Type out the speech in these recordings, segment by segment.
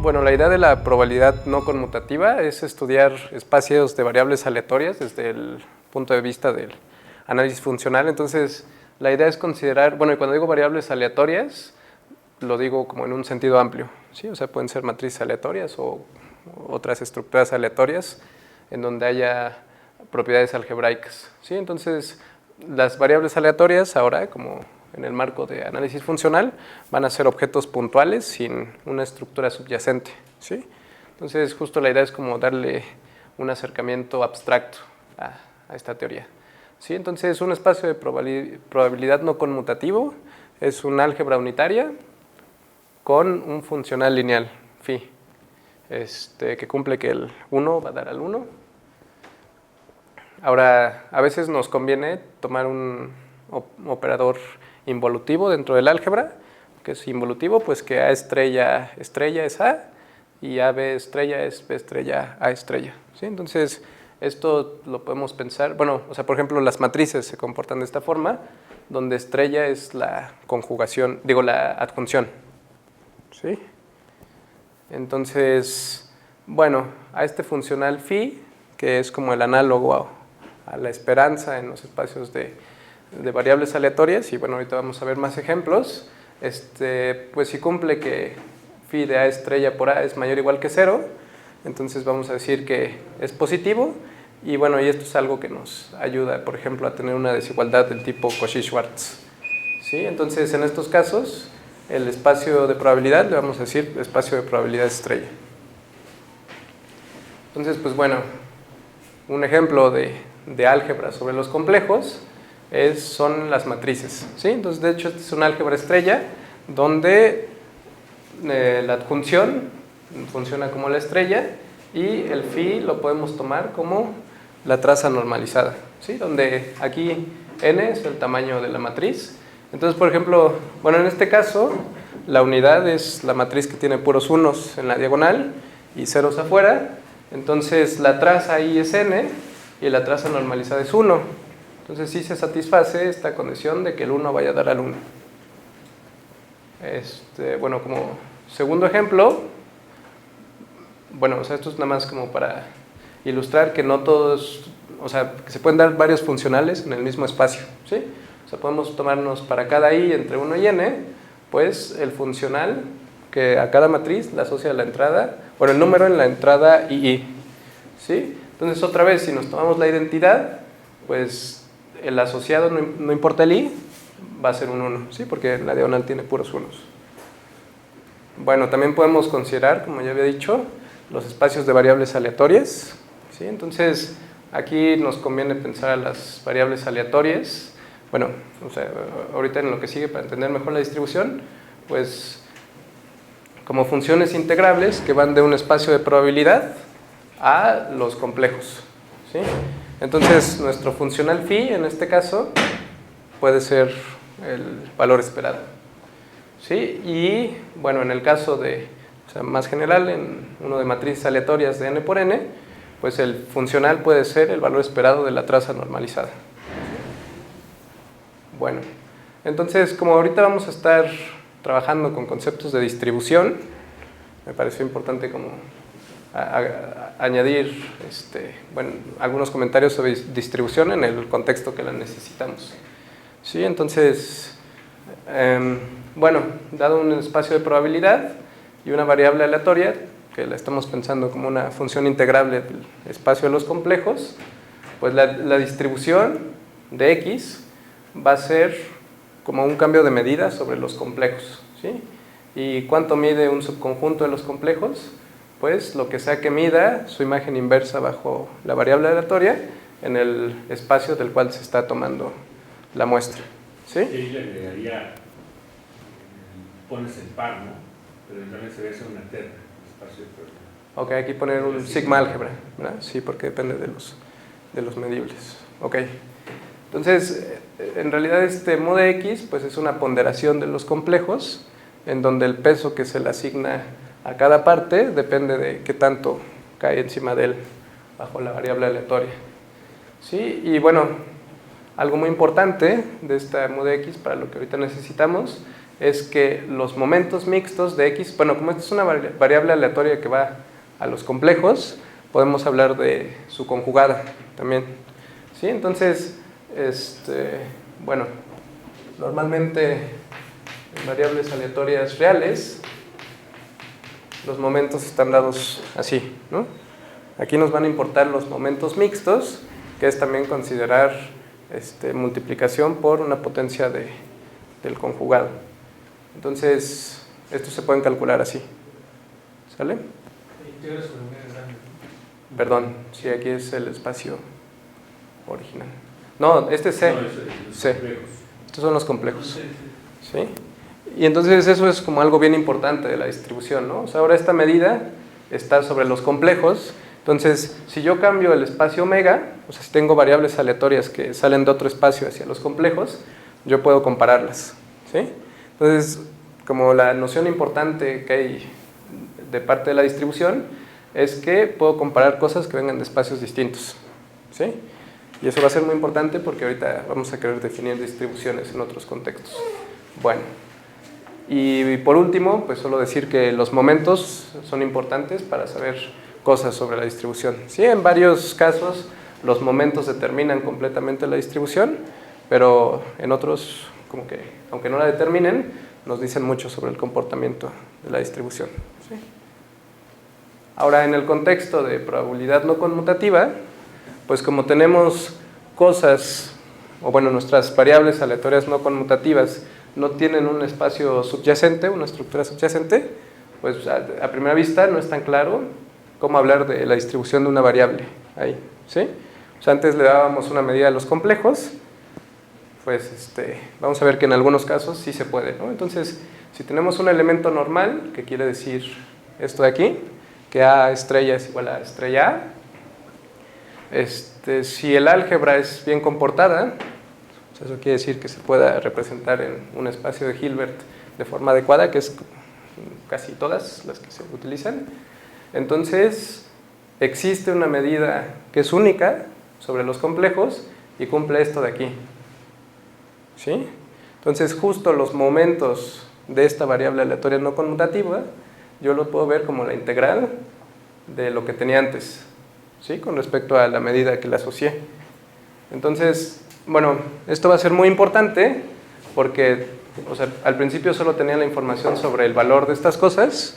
Bueno, la idea de la probabilidad no conmutativa es estudiar espacios de variables aleatorias desde el punto de vista del análisis funcional. Entonces, la idea es considerar, bueno, y cuando digo variables aleatorias, lo digo como en un sentido amplio, ¿sí? O sea, pueden ser matrices aleatorias o otras estructuras aleatorias en donde haya propiedades algebraicas, ¿sí? Entonces, las variables aleatorias ahora, como en el marco de análisis funcional, van a ser objetos puntuales sin una estructura subyacente, ¿sí? Entonces, justo la idea es como darle un acercamiento abstracto a esta teoría, ¿sí? Entonces, un espacio de probabilidad no conmutativo es una álgebra unitaria con un funcional lineal, phi, que cumple que el 1 va a dar al 1. Ahora, a veces nos conviene tomar un operador involutivo dentro del álgebra, que es involutivo, pues que A estrella estrella es A y AB estrella es B estrella A estrella, ¿sí? Entonces, esto lo podemos pensar, bueno, o sea, por ejemplo, las matrices se comportan de esta forma, donde estrella es la conjugación, digo, la adjunción, ¿sí? Entonces, bueno, a este funcional phi, que es como el análogo a la esperanza en los espacios de variables aleatorias, y bueno, ahorita vamos a ver más ejemplos, pues si cumple que phi de A estrella por A es mayor o igual que 0, entonces vamos a decir que es positivo, y bueno, y esto es algo que nos ayuda, por ejemplo, a tener una desigualdad del tipo Cauchy-Schwarz, ¿sí? Entonces, en estos casos, el espacio de probabilidad le vamos a decir espacio de probabilidad estrella. Entonces, pues bueno, un ejemplo de álgebra sobre los complejos son las matrices, ¿sí? Entonces, de hecho, esta es una álgebra estrella donde la adjunción funciona como la estrella y el phi lo podemos tomar como la traza normalizada, ¿sí? Donde aquí n es el tamaño de la matriz. Entonces, por ejemplo, bueno, en este caso, la unidad es la matriz que tiene puros unos en la diagonal y ceros afuera. Entonces, la traza ahí es n y la traza normalizada es 1. Entonces, sí se satisface esta condición de que el 1 vaya a dar al 1. Bueno, como segundo ejemplo, bueno, o sea, esto es nada más como para ilustrar que no todos, o sea, que se pueden dar varios funcionales en el mismo espacio, ¿sí? O sea, podemos tomarnos para cada i entre 1 y n, pues el funcional que a cada matriz la asocia a la entrada, bueno, el número en la entrada i, ¿sí? Entonces, otra vez, si nos tomamos la identidad, pues el asociado, no importa el i, va a ser un 1, ¿sí? Porque la diagonal tiene puros unos. Bueno, también podemos considerar, como ya había dicho, los espacios de variables aleatorias, ¿sí? Entonces, aquí nos conviene pensar a las variables aleatorias. Bueno, o sea, ahorita en lo que sigue, para entender mejor la distribución, pues como funciones integrables que van de un espacio de probabilidad a los complejos, ¿sí? Entonces, nuestro funcional phi, en este caso, puede ser el valor esperado, ¿sí? Y, bueno, en el caso de, o sea, más general, en uno de matrices aleatorias de n por n, pues el funcional puede ser el valor esperado de la traza normalizada. Bueno, entonces, como ahorita vamos a estar trabajando con conceptos de distribución, me pareció importante como añadir bueno, algunos comentarios sobre distribución en el contexto que la necesitamos. ¿Sí? Entonces, bueno, dado un espacio de probabilidad y una variable aleatoria, que la estamos pensando como una función integrable del espacio de los complejos, pues la distribución de x va a ser como un cambio de medida sobre los complejos, ¿sí? ¿Y cuánto mide un subconjunto de los complejos? Pues lo que sea que mida su imagen inversa bajo la variable aleatoria en el espacio del cual se está tomando la muestra, ¿sí? Y le agregaría, pones el par, ¿no? Pero también se ve eso una terna, espacio de probabilidad. Ok, aquí poner un sigma álgebra, ¿verdad? Sí, porque depende de los medibles. Ok. Entonces, en realidad mod x pues es una ponderación de los complejos, en donde el peso que se le asigna a cada parte depende de qué tanto cae encima de él bajo la variable aleatoria, ¿sí? Y bueno, algo muy importante de esta mod x para lo que ahorita necesitamos es que los momentos mixtos de x, bueno, como esta es una variable aleatoria que va a los complejos, podemos hablar de su conjugada también, ¿sí? Entonces, bueno, normalmente en variables aleatorias reales, los momentos están dados así, ¿no? Aquí nos van a importar los momentos mixtos, que es también considerar multiplicación por una potencia del conjugado. Entonces, estos se pueden calcular así. ¿Sale? Perdón, sí, aquí es el espacio original. No, este es C. C. Estos son los complejos. ¿Sí? Y entonces eso es como algo bien importante de la distribución, ¿no? O sea, ahora esta medida está sobre los complejos. Entonces, si yo cambio el espacio omega, o sea, si tengo variables aleatorias que salen de otro espacio hacia los complejos, yo puedo compararlas, ¿sí? Entonces, como la noción importante que hay de parte de la distribución es que puedo comparar cosas que vengan de espacios distintos, ¿sí? Y eso va a ser muy importante porque ahorita vamos a querer definir distribuciones en otros contextos. Bueno, y por último, pues solo decir que los momentos son importantes para saber cosas sobre la distribución. Sí, en varios casos los momentos determinan completamente la distribución, pero en otros, como que, aunque no la determinen, nos dicen mucho sobre el comportamiento de la distribución. ¿Sí? Ahora, en el contexto de probabilidad no conmutativa, pues como tenemos cosas, o bueno, nuestras variables aleatorias no conmutativas no tienen un espacio subyacente, una estructura subyacente, pues a primera vista no es tan claro cómo hablar de la distribución de una variable ahí, ¿sí? O sea, antes le dábamos una medida a los complejos, pues vamos a ver que en algunos casos sí se puede, ¿no? Entonces, si tenemos un elemento normal, que quiere decir esto de aquí, que A estrella es igual a estrella A, si el álgebra es bien comportada, o sea, eso quiere decir que se pueda representar en un espacio de Hilbert de forma adecuada, que es casi todas las que se utilizan. Entonces, existe una medida que es única sobre los complejos y cumple esto de aquí. ¿Sí? Entonces, justo los momentos de esta variable aleatoria no conmutativa, yo lo puedo ver como la integral de lo que tenía antes, ¿sí? Con respecto a la medida que le asocié. Entonces, bueno, esto va a ser muy importante porque, o sea, al principio solo tenía la información sobre el valor de estas cosas.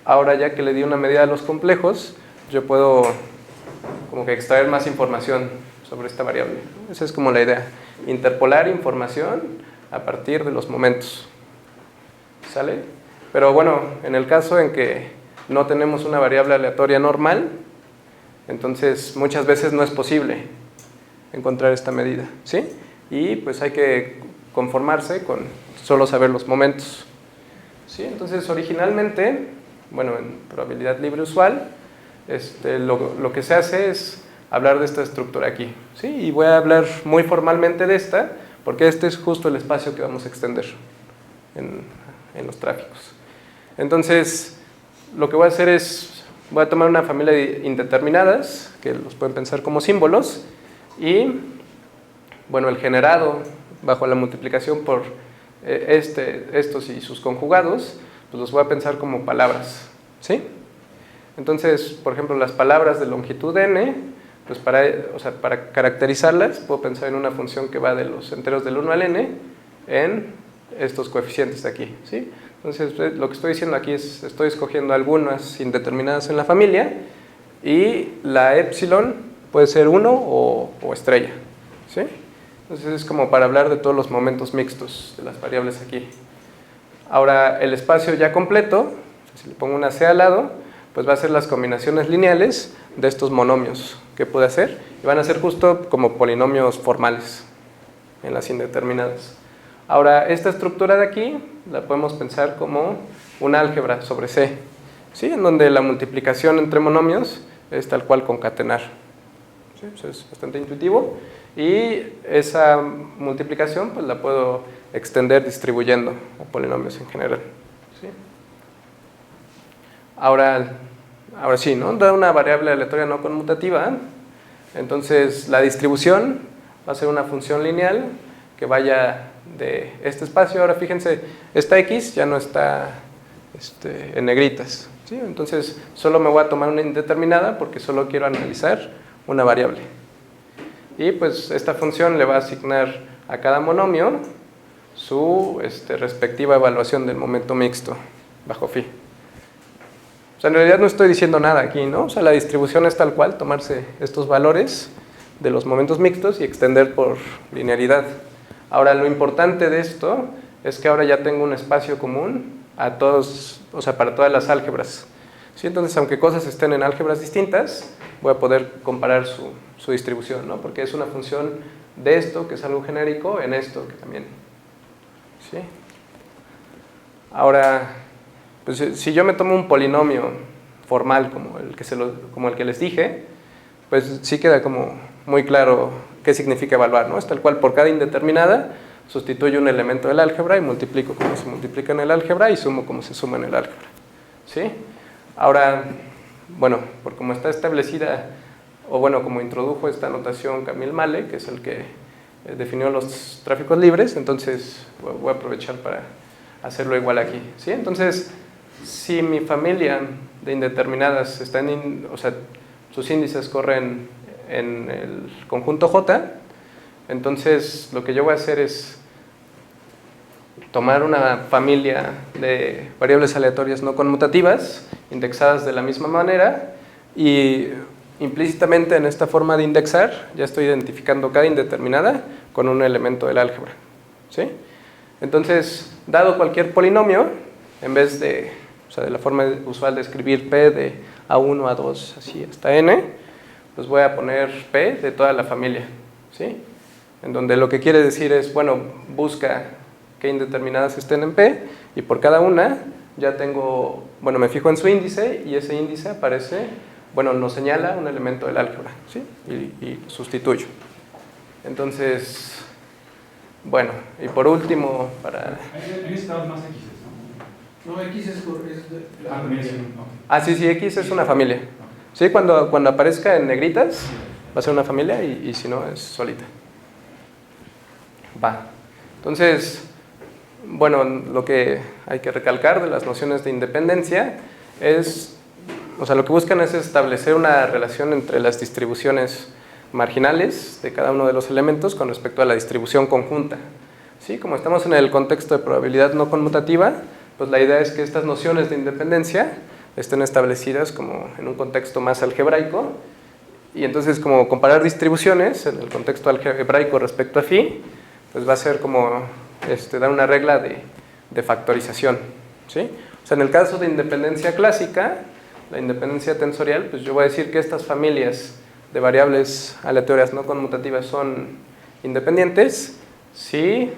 Ahora, ya que le di una medida a los complejos, yo puedo como que extraer más información sobre esta variable. Esa es como la idea, interpolar información a partir de los momentos. ¿Sale? Pero bueno, en el caso en que no tenemos una variable aleatoria normal, entonces muchas veces no es posible encontrar esta medida, ¿sí? Y pues hay que conformarse con solo saber los momentos, ¿sí? Entonces, originalmente, bueno, en probabilidad libre usual, lo que se hace es hablar de esta estructura aquí, ¿sí? Y voy a hablar muy formalmente de esta, porque este es justo el espacio que vamos a extender en los tráficos. Entonces, lo que voy a hacer es, voy a tomar una familia de indeterminadas, que los pueden pensar como símbolos, y, bueno, el generado bajo la multiplicación por estos y sus conjugados, pues los voy a pensar como palabras, ¿sí? Entonces, por ejemplo, las palabras de longitud n, pues para caracterizarlas, puedo pensar en una función que va de los enteros del 1 al n en estos coeficientes de aquí, ¿sí? Entonces, lo que estoy diciendo aquí es, estoy escogiendo algunas indeterminadas en la familia y la epsilon puede ser 1 o estrella, ¿sí? Entonces, es como para hablar de todos los momentos mixtos de las variables aquí. Ahora, el espacio ya completo, si le pongo una c al lado, pues va a ser las combinaciones lineales de estos monomios que pude hacer, y van a ser justo como polinomios formales en las indeterminadas. Ahora, esta estructura de aquí la podemos pensar como un álgebra sobre C, ¿sí? En donde la multiplicación entre monomios es tal cual concatenar, ¿sí? Eso es bastante intuitivo, y esa multiplicación pues la puedo extender distribuyendo a polinomios en general, ¿sí? Ahora sí, ¿no? Da una variable aleatoria no conmutativa, entonces la distribución va a ser una función lineal que que vaya de este espacio. Ahora fíjense, esta X ya no está en negritas, ¿sí? Entonces solo me voy a tomar una indeterminada porque solo quiero analizar una variable. Y pues esta función le va a asignar a cada monomio su respectiva evaluación del momento mixto bajo phi. O sea, en realidad no estoy diciendo nada aquí, ¿no? O sea, la distribución es tal cual, tomarse estos valores de los momentos mixtos y extender por linearidad. Ahora, lo importante de esto es que ahora ya tengo un espacio común a todos, o sea, para todas las álgebras. ¿Sí? Entonces, aunque cosas estén en álgebras distintas, voy a poder comparar su distribución, ¿no? Porque es una función de esto, que es algo genérico, en esto, que también. ¿Sí? Ahora, pues, si yo me tomo un polinomio formal como el que les dije, pues sí queda como muy claro qué significa evaluar, ¿no? Es tal cual, por cada indeterminada sustituyo un elemento del álgebra y multiplico como se multiplica en el álgebra y sumo como se suma en el álgebra. ¿Sí? Ahora, bueno, por como está establecida, o bueno, como introdujo esta notación Camille Male, que es el que definió los tráficos libres, entonces voy a aprovechar para hacerlo igual aquí. ¿Sí? Entonces, si mi familia de indeterminadas está o sea, sus índices corren en el conjunto J, entonces lo que yo voy a hacer es tomar una familia de variables aleatorias no conmutativas, indexadas de la misma manera, y implícitamente en esta forma de indexar ya estoy identificando cada indeterminada con un elemento del álgebra. ¿Sí? Entonces, dado cualquier polinomio, en vez de, o sea, de la forma usual de escribir P de A1, A2, así hasta N, pues voy a poner P de toda la familia. ¿Sí? En donde lo que quiere decir es, bueno, busca que indeterminadas estén en P, y por cada una ya tengo, bueno, me fijo en su índice, y ese índice aparece, bueno, nos señala un elemento del álgebra, ¿sí? Y sustituyo. Entonces, bueno, y por último, para... Ahí necesitamos más X, ¿no? No, X es de la También familia. es un- ok. Ah, sí, X es una familia. Sí, cuando aparezca en negritas, va a ser una familia, y si no, es solita. Va. Entonces, bueno, lo que hay que recalcar de las nociones de independencia es, o sea, lo que buscan es establecer una relación entre las distribuciones marginales de cada uno de los elementos con respecto a la distribución conjunta. ¿Sí? Como estamos en el contexto de probabilidad no conmutativa, pues la idea es que estas nociones de independencia estén establecidas como en un contexto más algebraico, y entonces como comparar distribuciones en el contexto algebraico respecto a phi, pues va a ser como dar una regla de factorización. ¿Sí? O sea, en el caso de independencia clásica, la independencia tensorial, pues yo voy a decir que estas familias de variables aleatorias no conmutativas son independientes si,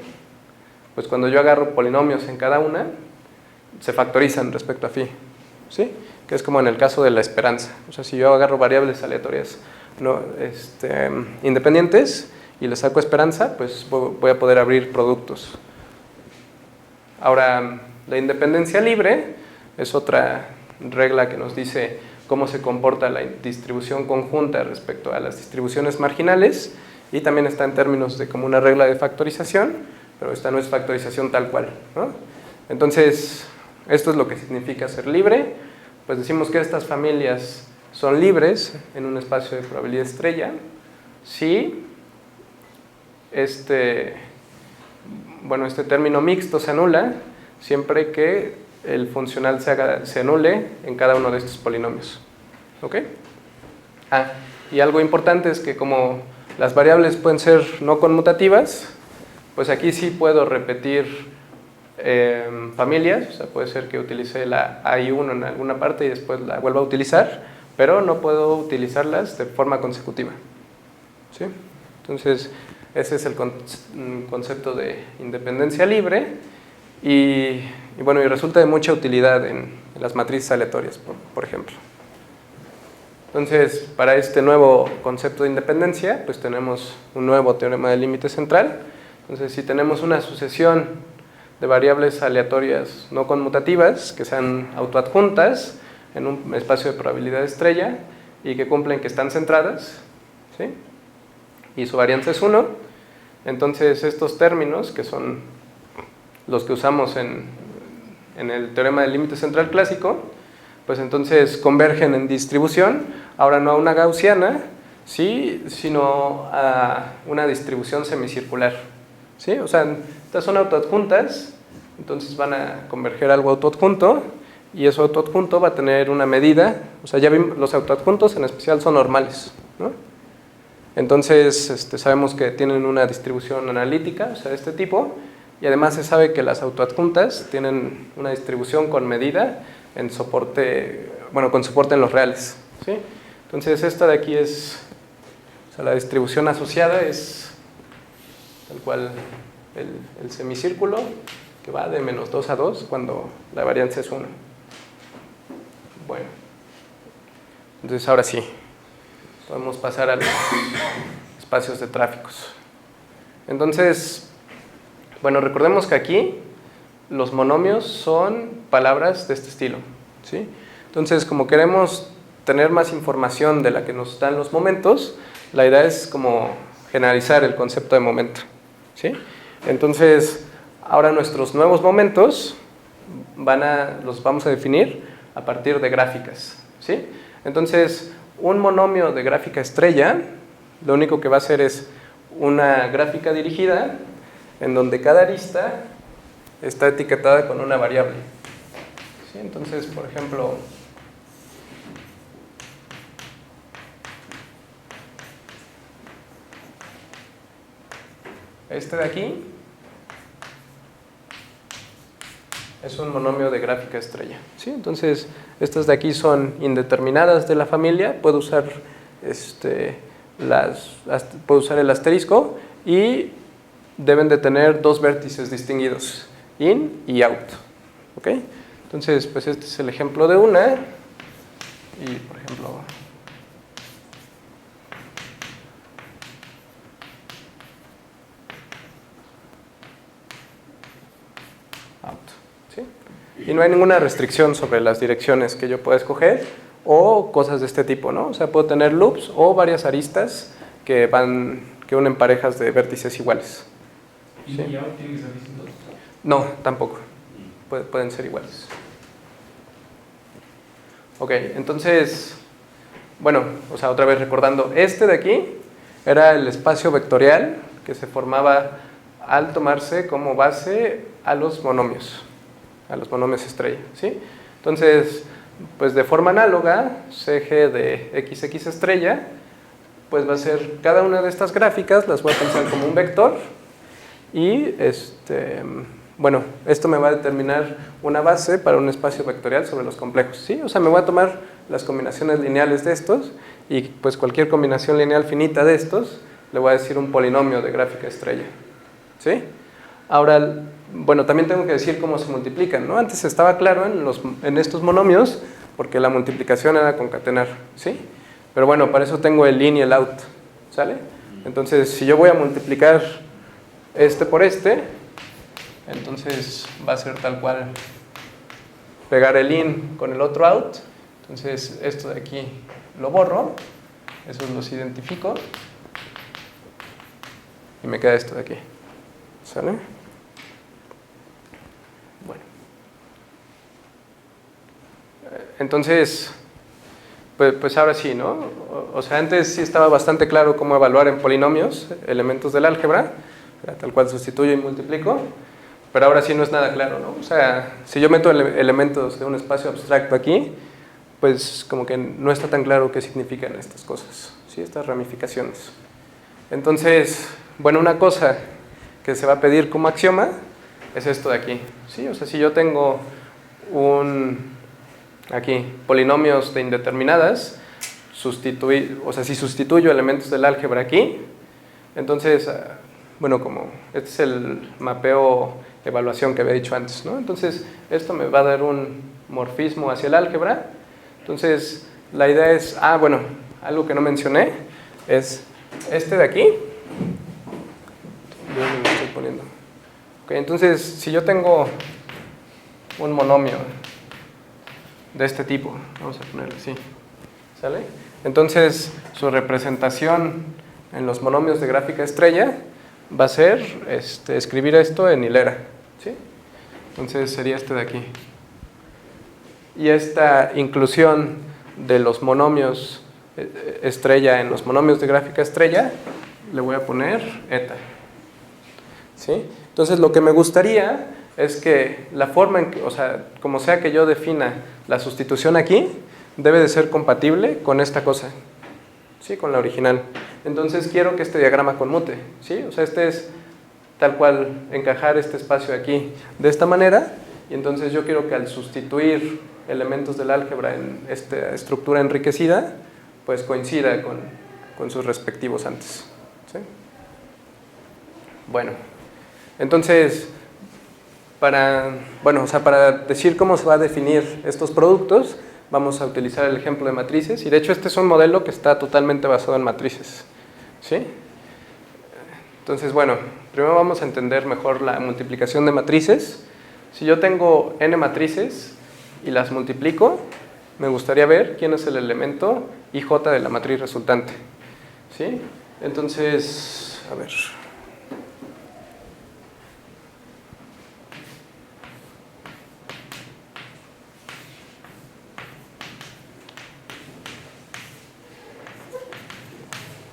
pues cuando yo agarro polinomios en cada una, se factorizan respecto a phi. ¿Sí? Que es como en el caso de la esperanza. O sea, si yo agarro variables aleatorias no, independientes y le saco esperanza, pues voy a poder abrir productos. Ahora, la independencia libre es otra regla que nos dice cómo se comporta la distribución conjunta respecto a las distribuciones marginales, y también está en términos de como una regla de factorización, pero esta no es factorización tal cual, ¿no? Entonces, esto es lo que significa ser libre. Pues decimos que estas familias son libres en un espacio de probabilidad estrella si este término mixto se anula siempre que el funcional se anule en cada uno de estos polinomios. ¿Ok? Ah, y algo importante es que como las variables pueden ser no conmutativas, pues aquí sí puedo repetir familias. O sea, puede ser que utilice la AI1 en alguna parte y después la vuelva a utilizar, pero no puedo utilizarlas de forma consecutiva. ¿Sí? Entonces, ese es el concepto de independencia libre, y bueno, y resulta de mucha utilidad en las matrices aleatorias, por ejemplo. Entonces, para este nuevo concepto de independencia, pues tenemos un nuevo teorema del límite central. Entonces, si tenemos una sucesión de variables aleatorias no conmutativas que sean autoadjuntas en un espacio de probabilidad estrella y que cumplen que están centradas, ¿sí? Y su varianza es 1, Entonces, estos términos, que son los que usamos en el teorema del límite central clásico, pues entonces convergen en distribución, ahora no a una gaussiana, ¿sí?, sino a una distribución semicircular, ¿sí? O sea, estas son autoadjuntas, entonces van a converger algo autoadjunto, y eso autoadjunto va a tener una medida, o sea, ya vimos, los autoadjuntos en especial son normales, ¿no? Entonces, sabemos que tienen una distribución analítica, o sea, de este tipo, y además se sabe que las autoadjuntas tienen una distribución con medida en soporte, bueno, con soporte en los reales, ¿sí? Entonces, esta de aquí es, o sea, la distribución asociada es tal cual el semicírculo, que va de menos 2 a 2 cuando la varianza es 1. Bueno, entonces ahora sí, podemos pasar a los espacios de tráficos. Entonces, bueno, recordemos que aquí los monomios son palabras de este estilo, ¿sí? Entonces, como queremos tener más información de la que nos dan los momentos, la idea es como generalizar el concepto de momento, ¿sí? Entonces, ahora nuestros nuevos momentos los vamos a definir a partir de gráficas, ¿sí? Entonces, un monomio de gráfica estrella, lo único que va a hacer es una gráfica dirigida en donde cada arista está etiquetada con una variable, ¿sí? Entonces, por ejemplo, este de aquí es un monomio de gráfica estrella, ¿sí? Entonces, estas de aquí son indeterminadas de la familia, puedo usar, puedo usar el asterisco, y deben de tener dos vértices distinguidos, in y out, ¿ok? Entonces, pues este es el ejemplo de una, y por ejemplo, out, ¿sí? Y no hay ninguna restricción sobre las direcciones que yo pueda escoger o cosas de este tipo, ¿no? O sea, puedo tener loops o varias aristas que unen parejas de vértices iguales. ¿Y ¿Sí? out tienen que ser distintos? No, tampoco. Pueden ser iguales. Ok, entonces, bueno, o sea, otra vez recordando, este de aquí era el espacio vectorial que se formaba al tomarse como base a los monomios estrella, ¿sí? Entonces, pues de forma análoga, CG de XX estrella, pues va a ser cada una de estas gráficas, las voy a pensar como un vector, y bueno, esto me va a determinar una base para un espacio vectorial sobre los complejos, ¿sí? O sea, me voy a tomar las combinaciones lineales de estos, y pues cualquier combinación lineal finita de estos, le voy a decir un polinomio de gráfica estrella, ¿sí? Ahora, bueno, también tengo que decir cómo se multiplican, ¿no? Antes estaba claro en estos monomios, porque la multiplicación era concatenar, ¿sí? Pero bueno, para eso tengo el in y el out, ¿sale? Entonces, si yo voy a multiplicar este por este, entonces va a ser tal cual pegar el in con el otro out. Entonces, esto de aquí lo borro, esos los identifico, y me queda esto de aquí, ¿sale? Bueno. Entonces, pues ahora sí, ¿no? O sea, antes sí estaba bastante claro cómo evaluar en polinomios elementos del álgebra, tal cual sustituyo y multiplico, pero ahora sí no es nada claro, ¿no? O sea, si yo meto elementos de un espacio abstracto aquí, pues como que no está tan claro qué significan estas cosas, ¿sí? Estas ramificaciones. Entonces, bueno, una cosa que se va a pedir como axioma es esto de aquí, ¿sí? O sea, si yo tengo aquí, polinomios de indeterminadas, o sea, si sustituyo elementos del álgebra aquí, entonces, bueno, como este es el mapeo de evaluación que había dicho antes, ¿no? Entonces, esto me va a dar un morfismo hacia el álgebra. Entonces, la idea es, bueno, algo que no mencioné, es este de aquí. Yo lo estoy poniendo. Ok, entonces, si yo tengo un monomio de este tipo, vamos a ponerlo así, ¿sale? Entonces, su representación en los monomios de gráfica estrella va a ser escribir esto en hilera, ¿sí? Entonces sería este de aquí. Y esta inclusión de los monomios estrella en los monomios de gráfica estrella, le voy a poner eta, ¿sí? Entonces lo que me gustaría es que la forma en que, o sea, como sea que yo defina la sustitución aquí, debe de ser compatible con esta cosa, ¿sí? Con la original. Entonces quiero que este diagrama conmute, ¿sí? O sea, este es tal cual encajar este espacio aquí de esta manera, y entonces yo quiero que al sustituir elementos del álgebra en esta estructura enriquecida, pues coincida con sus respectivos antes, ¿sí? Bueno, entonces, para decir cómo se va a definir estos productos, vamos a utilizar el ejemplo de matrices, y de hecho este es un modelo que está totalmente basado en matrices, ¿sí? Entonces, bueno, primero vamos a entender mejor la multiplicación de matrices. Si yo tengo n matrices y las multiplico, me gustaría ver quién es el elemento IJ de la matriz resultante, ¿sí? Entonces, a ver.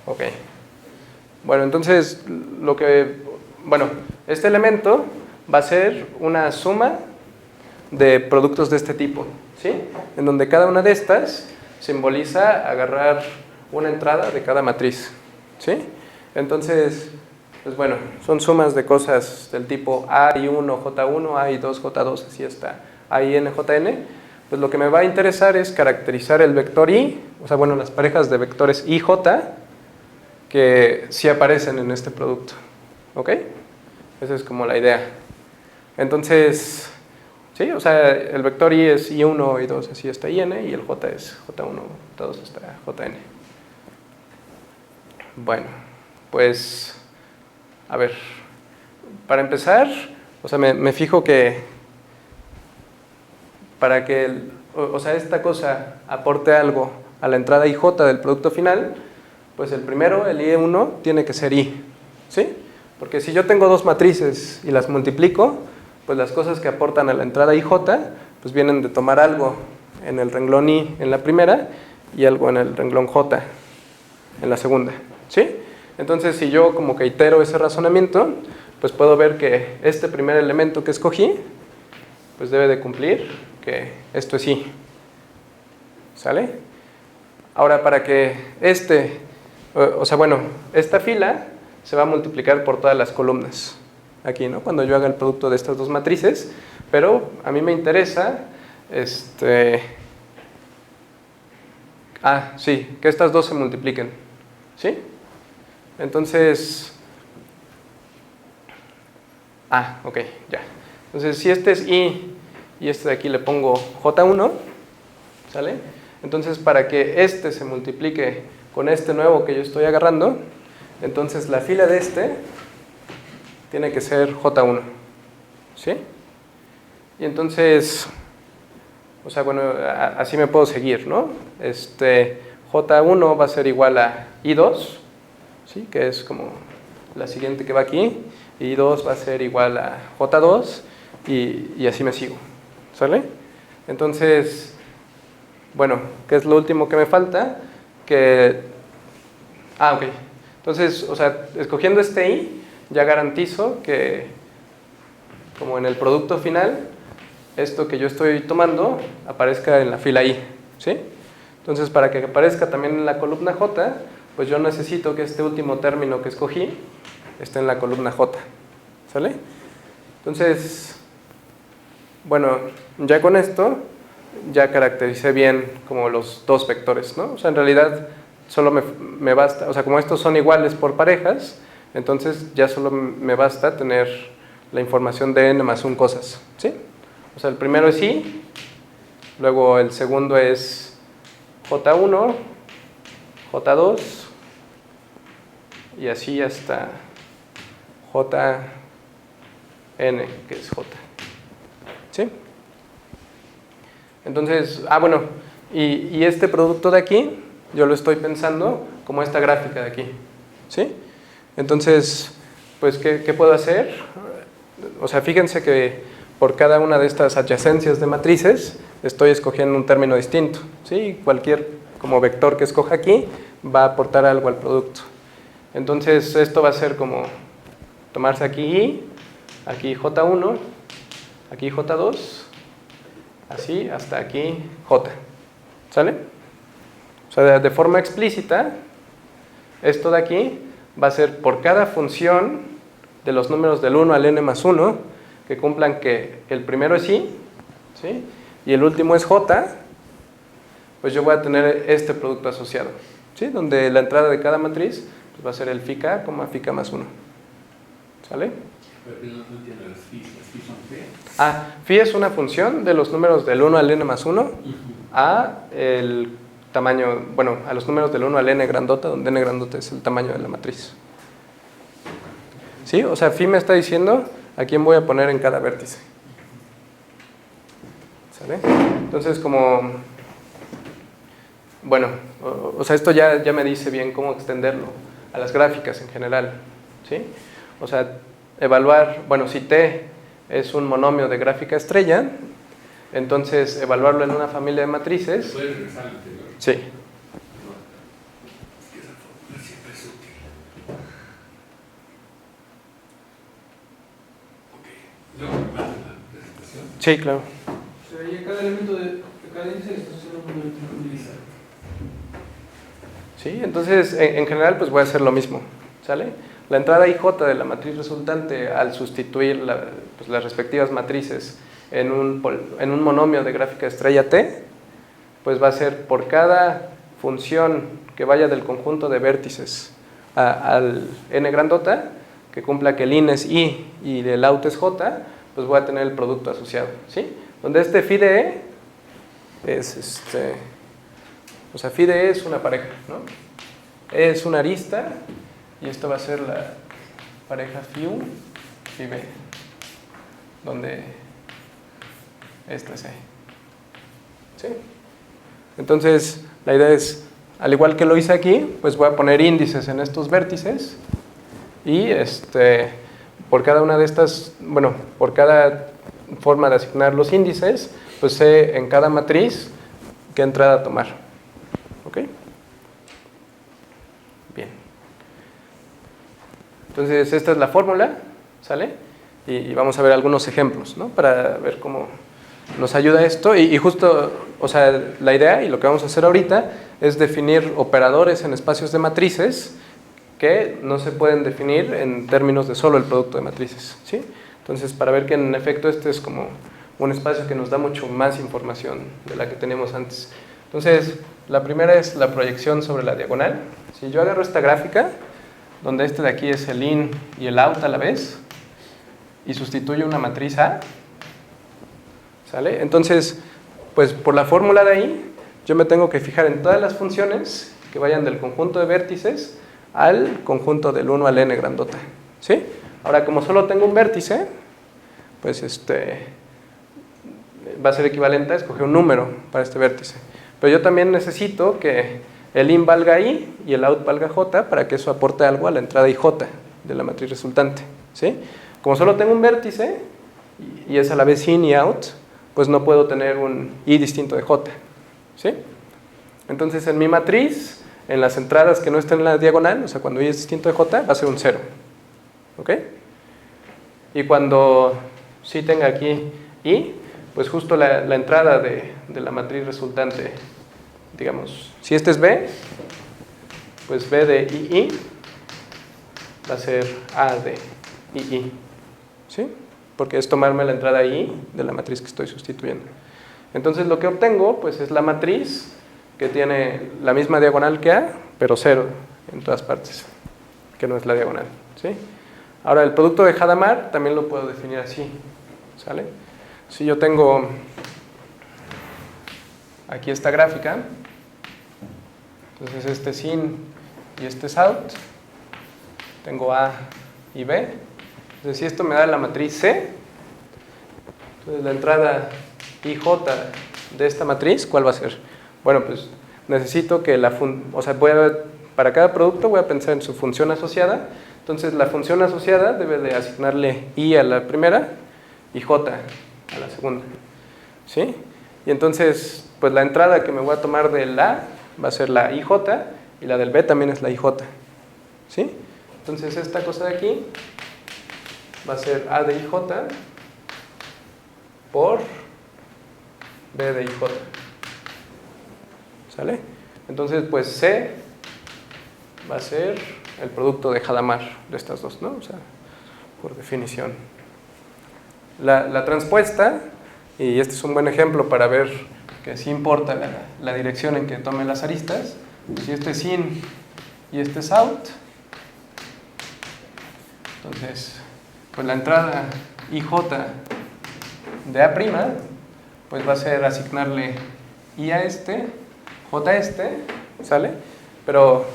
Ok. Bueno, entonces, este elemento va a ser una suma de productos de este tipo, ¿sí? En donde cada una de estas simboliza agarrar una entrada de cada matriz, ¿sí? Entonces, pues bueno, son sumas de cosas del tipo AI1, J1, AI2, J2, así está, AIN, JN. Pues lo que me va a interesar es caracterizar el vector I, o sea, bueno, las parejas de vectores IJ que sí aparecen en este producto, ¿ok? Esa es como la idea. Entonces, sí, o sea, el vector I es I1, I2, así está IN, y el J es J1, J2 está JN. Bueno, pues, a ver, para empezar, o sea, me fijo que para que, esta cosa aporte algo a la entrada IJ del producto final, pues el primero, el I1, tiene que ser I, ¿sí? Porque si yo tengo dos matrices y las multiplico, pues las cosas que aportan a la entrada IJ, pues vienen de tomar algo en el renglón I en la primera y algo en el renglón J en la segunda, ¿sí? Entonces, si yo como que itero ese razonamiento, pues puedo ver que este primer elemento que escogí, pues debe de cumplir que esto es I, ¿sale? Ahora, para que esta fila se va a multiplicar por todas las columnas aquí, ¿no? Cuando yo haga el producto de estas dos matrices, pero a mí me interesa sí, que estas dos se multipliquen, ¿sí? Entonces, ok, ya. Entonces, si este es I y este de aquí le pongo J1, ¿sale? Entonces, para que este se multiplique con este nuevo que yo estoy agarrando, entonces la fila de este tiene que ser J1, ¿sí? Y entonces, o sea, bueno, así me puedo seguir, ¿no? J1 va a ser igual a I2, ¿sí? Que es como la siguiente que va aquí, y I2 va a ser igual a J2, y así me sigo, ¿sale? Entonces, bueno, ¿qué es lo último que me falta? Ok. Entonces, o sea, escogiendo este I, ya garantizo que, como en el producto final, esto que yo estoy tomando aparezca en la fila I, ¿sí? Entonces, para que aparezca también en la columna J, pues yo necesito que este último término que escogí esté en la columna J, ¿sale? Entonces, bueno, ya con esto, ya caractericé bien como los dos vectores, ¿no? O sea, en realidad solo me basta, o sea, como estos son iguales por parejas, entonces ya solo me basta tener la información de n más 1 cosas, ¿sí? O sea, el primero es I, luego el segundo es J1, J2, y así hasta JN, que es J, ¿sí? Entonces, bueno, y este producto de aquí, yo lo estoy pensando como esta gráfica de aquí, ¿sí? Entonces, pues, ¿qué puedo hacer? O sea, fíjense que por cada una de estas adyacencias de matrices estoy escogiendo un término distinto, ¿sí? Cualquier como vector que escoja aquí va a aportar algo al producto. Entonces, esto va a ser como tomarse aquí I, aquí J1, aquí J2, así hasta aquí J. ¿Sale? O sea, de forma explícita, esto de aquí va a ser por cada función de los números del 1 al n más 1 que cumplan que el primero es I, ¿sí? Y el último es J, pues yo voy a tener este producto asociado, ¿sí? Donde la entrada de cada matriz pues va a ser el phi k, phi k más 1. ¿Sale? Pero no entiendo las phi son qué. Phi es una función de los números del 1 al n más 1 a el tamaño, bueno, a los números del 1 al n grandota, donde n grandota es el tamaño de la matriz. ¿Sí? O sea, phi me está diciendo a quién voy a poner en cada vértice. ¿Sale? Entonces, como, bueno, o sea, esto ya me dice bien cómo extenderlo a las gráficas en general, ¿sí? O sea, evaluar, bueno, si T es un monomio de gráfica estrella, entonces evaluarlo en una familia de matrices. ¿Puedes regresar al anterior? Sí. Es que esa fórmula siempre es útil. Ok. Luego me mandas la presentación. Sí, claro. O sea, y a cada elemento de cada índice le estás haciendo un multiplicar. Sí, entonces en general pues voy a hacer lo mismo, ¿sale? La entrada IJ de la matriz resultante al sustituir pues, las respectivas matrices en un monomio de gráfica estrella T, pues va a ser por cada función que vaya del conjunto de vértices al n grandota, que cumpla que el in es I y el out es J, pues voy a tener el producto asociado, ¿sí? Donde este phi de E es o sea, phi de E es una pareja, ¿no? E es una arista y esto va a ser la pareja phi U, phi B, donde esta es E. ¿Sí? Entonces, la idea es, al igual que lo hice aquí, pues voy a poner índices en estos vértices y por cada una de estas, bueno, por cada forma de asignar los índices, pues sé en cada matriz qué entrada tomar. ¿Ok? Bien. Entonces, esta es la fórmula, ¿sale? Y vamos a ver algunos ejemplos, ¿no? Para ver cómo nos ayuda esto. Y justo, o sea, la idea y lo que vamos a hacer ahorita es definir operadores en espacios de matrices que no se pueden definir en términos de solo el producto de matrices, ¿sí? Entonces, para ver que en efecto este es como un espacio que nos da mucho más información de la que teníamos antes. Entonces, la primera es la proyección sobre la diagonal. Si yo agarro esta gráfica, donde este de aquí es el in y el out a la vez, y sustituyo una matriz A, ¿sale? Entonces, pues por la fórmula de ahí, yo me tengo que fijar en todas las funciones que vayan del conjunto de vértices al conjunto del 1 al n grandota, ¿sí? Ahora, como solo tengo un vértice, pues va a ser equivalente a escoger un número para este vértice. Pero yo también necesito que el in valga I y el out valga J para que eso aporte algo a la entrada IJ de la matriz resultante, ¿sí? Como solo tengo un vértice y es a la vez in y out, pues no puedo tener un I distinto de J, ¿sí? Entonces en mi matriz, en las entradas que no estén en la diagonal, o sea, cuando I es distinto de J, va a ser un 0, ¿ok? Y cuando sí tenga aquí I, pues justo la entrada de la matriz resultante, digamos, si este es B, pues B de II va a ser A de II, ¿sí? Porque es tomarme la entrada I de la matriz que estoy sustituyendo. Entonces lo que obtengo, pues es la matriz que tiene la misma diagonal que A, pero 0 en todas partes, que no es la diagonal, ¿sí? Ahora, el producto de Hadamard también lo puedo definir así, ¿sale? Si yo tengo aquí esta gráfica, entonces este es in y este es out, tengo A y B, entonces si esto me da la matriz C, entonces la entrada IJ de esta matriz, ¿cuál va a ser? Bueno, pues necesito que para cada producto voy a pensar en su función asociada Entonces la función asociada debe de asignarle I a la primera y J a la segunda, ¿sí? Y entonces, pues la entrada que me voy a tomar del A va a ser la IJ y la del B también es la IJ, ¿sí? Entonces esta cosa de aquí va a ser A de IJ por B de IJ, ¿sale? Entonces, pues C va a ser el producto de Hadamard de estas dos, ¿no? O sea, por definición. La transpuesta, y este es un buen ejemplo para ver que sí importa la dirección en que tomen las aristas. Si este es in y este es out, entonces, pues la entrada IJ de A', pues va a ser asignarle I a este, J a este, ¿sale? Pero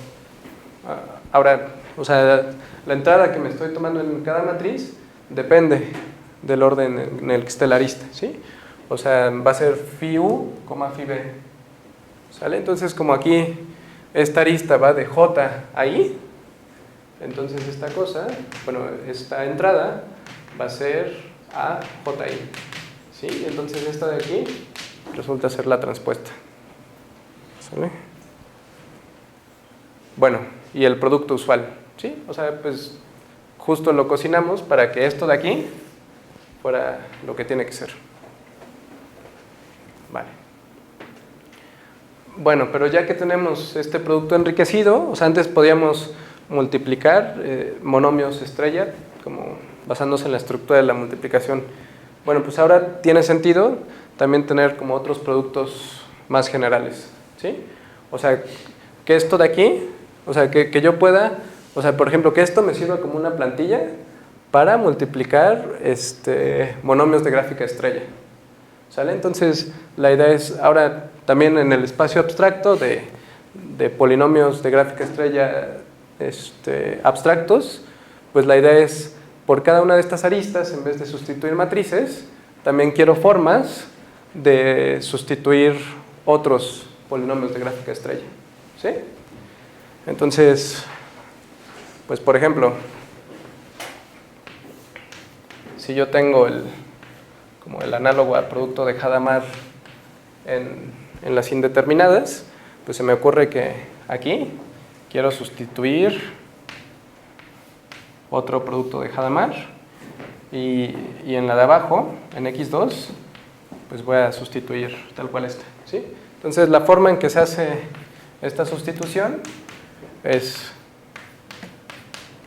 ahora, o sea, la entrada que me estoy tomando en cada matriz depende del orden en el que esté la arista, ¿sí? O sea, va a ser phi u, phi b, ¿sale? Entonces, como aquí esta arista va de J a I, entonces esta cosa, bueno, esta entrada va a ser a JI, ¿sí? Entonces esta de aquí resulta ser la transpuesta, ¿sale? Bueno, y el producto usual, ¿sí? O sea, pues justo lo cocinamos para que esto de aquí fuera lo que tiene que ser. Vale. Bueno, pero ya que tenemos este producto enriquecido, o sea, antes podíamos multiplicar monomios estrella, como basándose en la estructura de la multiplicación. Bueno, pues ahora tiene sentido también tener como otros productos más generales, ¿sí? O sea, que esto de aquí, o sea, que yo pueda, o sea, por ejemplo, que esto me sirva como una plantilla para multiplicar monomios de gráfica estrella, ¿sale? Entonces, la idea es ahora también en el espacio abstracto de polinomios de gráfica estrella abstractos, pues la idea es, por cada una de estas aristas, en vez de sustituir matrices, también quiero formas de sustituir otros polinomios de gráfica estrella, ¿sí? Entonces, pues por ejemplo, si yo tengo como el análogo al producto de Hadamard en las indeterminadas, pues se me ocurre que aquí quiero sustituir otro producto de Hadamard y en la de abajo, en X2, pues voy a sustituir tal cual este, ¿sí? Entonces la forma en que se hace esta sustitución es,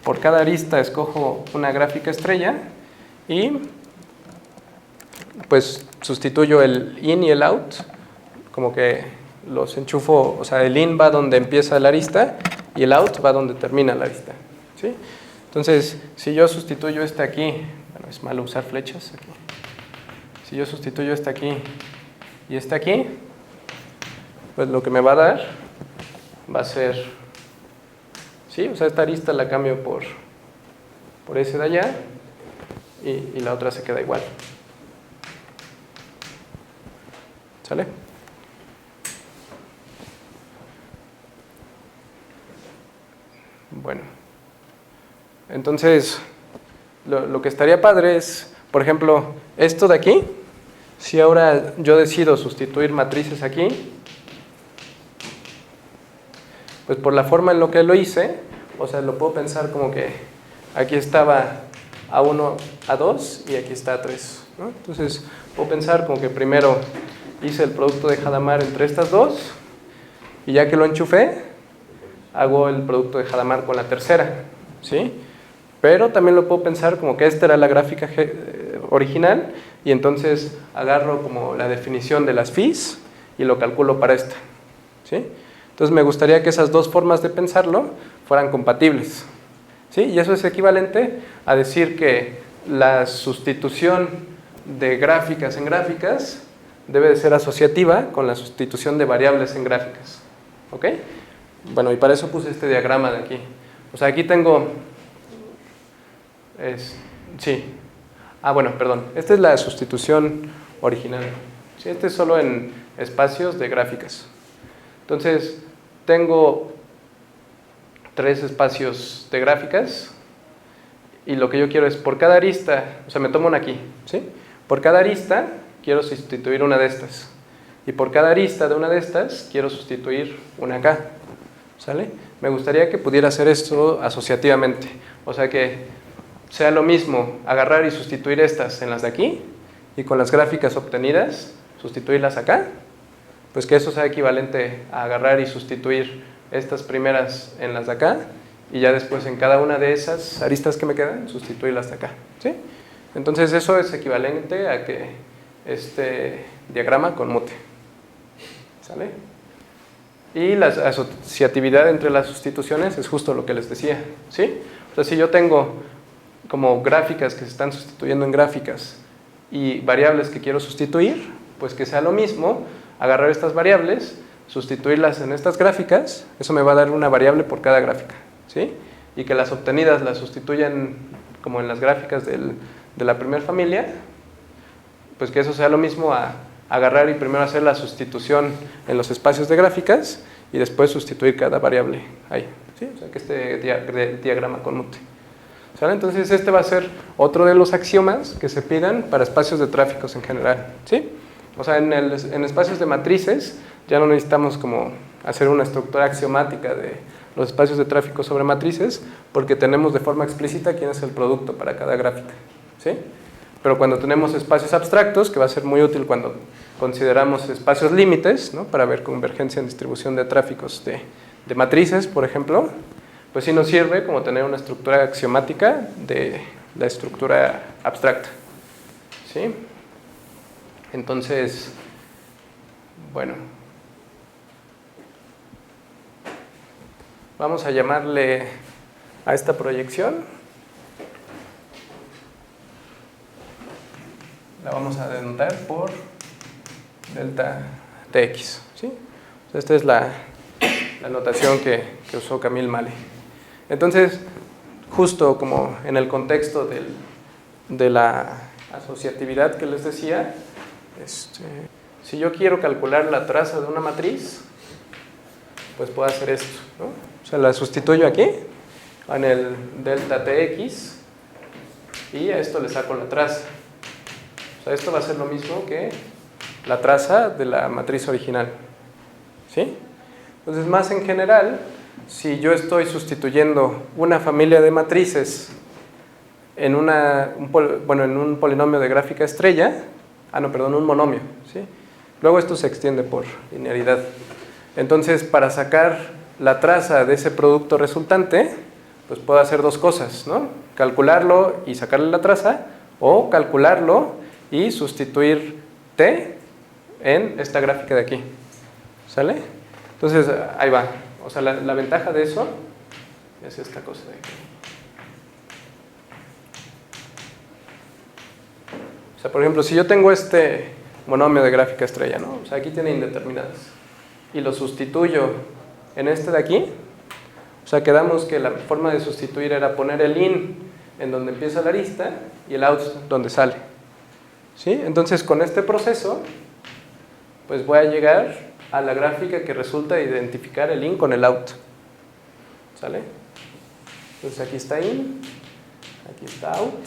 por cada arista escojo una gráfica estrella y pues sustituyo el in y el out, como que los enchufo, o sea, el in va donde empieza la arista y el out va donde termina la arista, ¿sí? Entonces, si yo sustituyo este aquí, bueno, es malo usar flechas aquí. Si yo sustituyo este aquí y este aquí, pues lo que me va a dar va a ser, ¿sí? O sea, esta arista la cambio por ese de allá y la otra se queda igual. ¿Sale? Bueno, entonces lo que estaría padre es, por ejemplo, esto de aquí, si ahora yo decido sustituir matrices aquí, pues por la forma en lo que lo hice, o sea, lo puedo pensar como que aquí estaba A1, A2 y aquí está A3, ¿no? Entonces puedo pensar como que primero hice el producto de Hadamard entre estas dos y ya que lo enchufé, hago el producto de Hadamard con la tercera, ¿sí? Pero también lo puedo pensar como que esta era la gráfica original y entonces agarro como la definición de las phis y lo calculo para esta, ¿sí? Entonces me gustaría que esas dos formas de pensarlo fueran compatibles, ¿sí? Y eso es equivalente a decir que la sustitución de gráficas en gráficas debe de ser asociativa con la sustitución de variables en gráficas, ¿ok? Bueno, y para eso puse este diagrama de aquí. O sea, aquí tengo... sí. Ah, bueno, perdón. Esta es la sustitución original. Sí, este es solo en espacios de gráficas. Entonces, tengo 3 espacios de gráficas, y lo que yo quiero es por cada arista, o sea, me tomo una aquí, ¿sí? Por cada arista quiero sustituir una de estas. Y por cada arista de una de estas quiero sustituir una acá, ¿sale? Me gustaría que pudiera hacer esto asociativamente, o sea que sea lo mismo agarrar y sustituir estas en las de aquí y con las gráficas obtenidas sustituirlas acá, pues que eso sea equivalente a agarrar y sustituir estas primeras en las de acá y ya después en cada una de esas aristas que me quedan sustituirlas de acá, ¿sí? Entonces eso es equivalente a que este diagrama conmute, ¿sale? Y la asociatividad entre las sustituciones es justo lo que les decía, ¿sí? O sea, si yo tengo como gráficas que se están sustituyendo en gráficas y variables que quiero sustituir, pues que sea lo mismo, agarrar estas variables, sustituirlas en estas gráficas, eso me va a dar una variable por cada gráfica, ¿sí? Y que las obtenidas las sustituyan como en las gráficas de la primera familia, pues que eso sea lo mismo a agarrar y primero hacer la sustitución en los espacios de gráficas y después sustituir cada variable ahí, ¿sí? O sea, que este diagrama conmute, ¿sale? Entonces este va a ser otro de los axiomas que se pidan para espacios de tráficos en general, ¿sí? O sea, en espacios de matrices ya no necesitamos como hacer una estructura axiomática de los espacios de tráfico sobre matrices porque tenemos de forma explícita quién es el producto para cada gráfica, ¿sí? Pero cuando tenemos espacios abstractos, que va a ser muy útil cuando consideramos espacios límites, ¿no? Para ver convergencia en distribución de tráficos de matrices, por ejemplo, pues sí nos sirve como tener una estructura axiomática de la estructura abstracta, ¿sí? Entonces, bueno, vamos a llamarle a esta proyección, la vamos a denotar por delta tx, ¿sí? Esta es la notación que usó Camille Malley. Entonces, justo como en el contexto de la asociatividad que les decía, si yo quiero calcular la traza de una matriz, pues puedo hacer esto, ¿no? O sea, la sustituyo aquí en el delta tx y a esto le saco la traza. O sea, esto va a ser lo mismo que la traza de la matriz original, ¿sí? Entonces, más en general, si yo estoy sustituyendo una familia de matrices en un polinomio de gráfica estrella, un monomio, ¿sí? Luego esto se extiende por linearidad. Entonces, para sacar la traza de ese producto resultante, pues puedo hacer dos cosas, ¿no? Calcularlo y sacarle la traza, o calcularlo y sustituir t en esta gráfica de aquí, ¿sale? Entonces, ahí va. O sea, la ventaja de eso es esta cosa de aquí. O sea, por ejemplo, si yo tengo este monomio de gráfica estrella, ¿no? O sea, aquí tiene indeterminadas. Y lo sustituyo en este de aquí. O sea, quedamos que la forma de sustituir era poner el in en donde empieza la arista y el out donde sale, ¿sí? Entonces, con este proceso, pues voy a llegar a la gráfica que resulta identificar el in con el out, ¿sale? Entonces, aquí está in, aquí está out,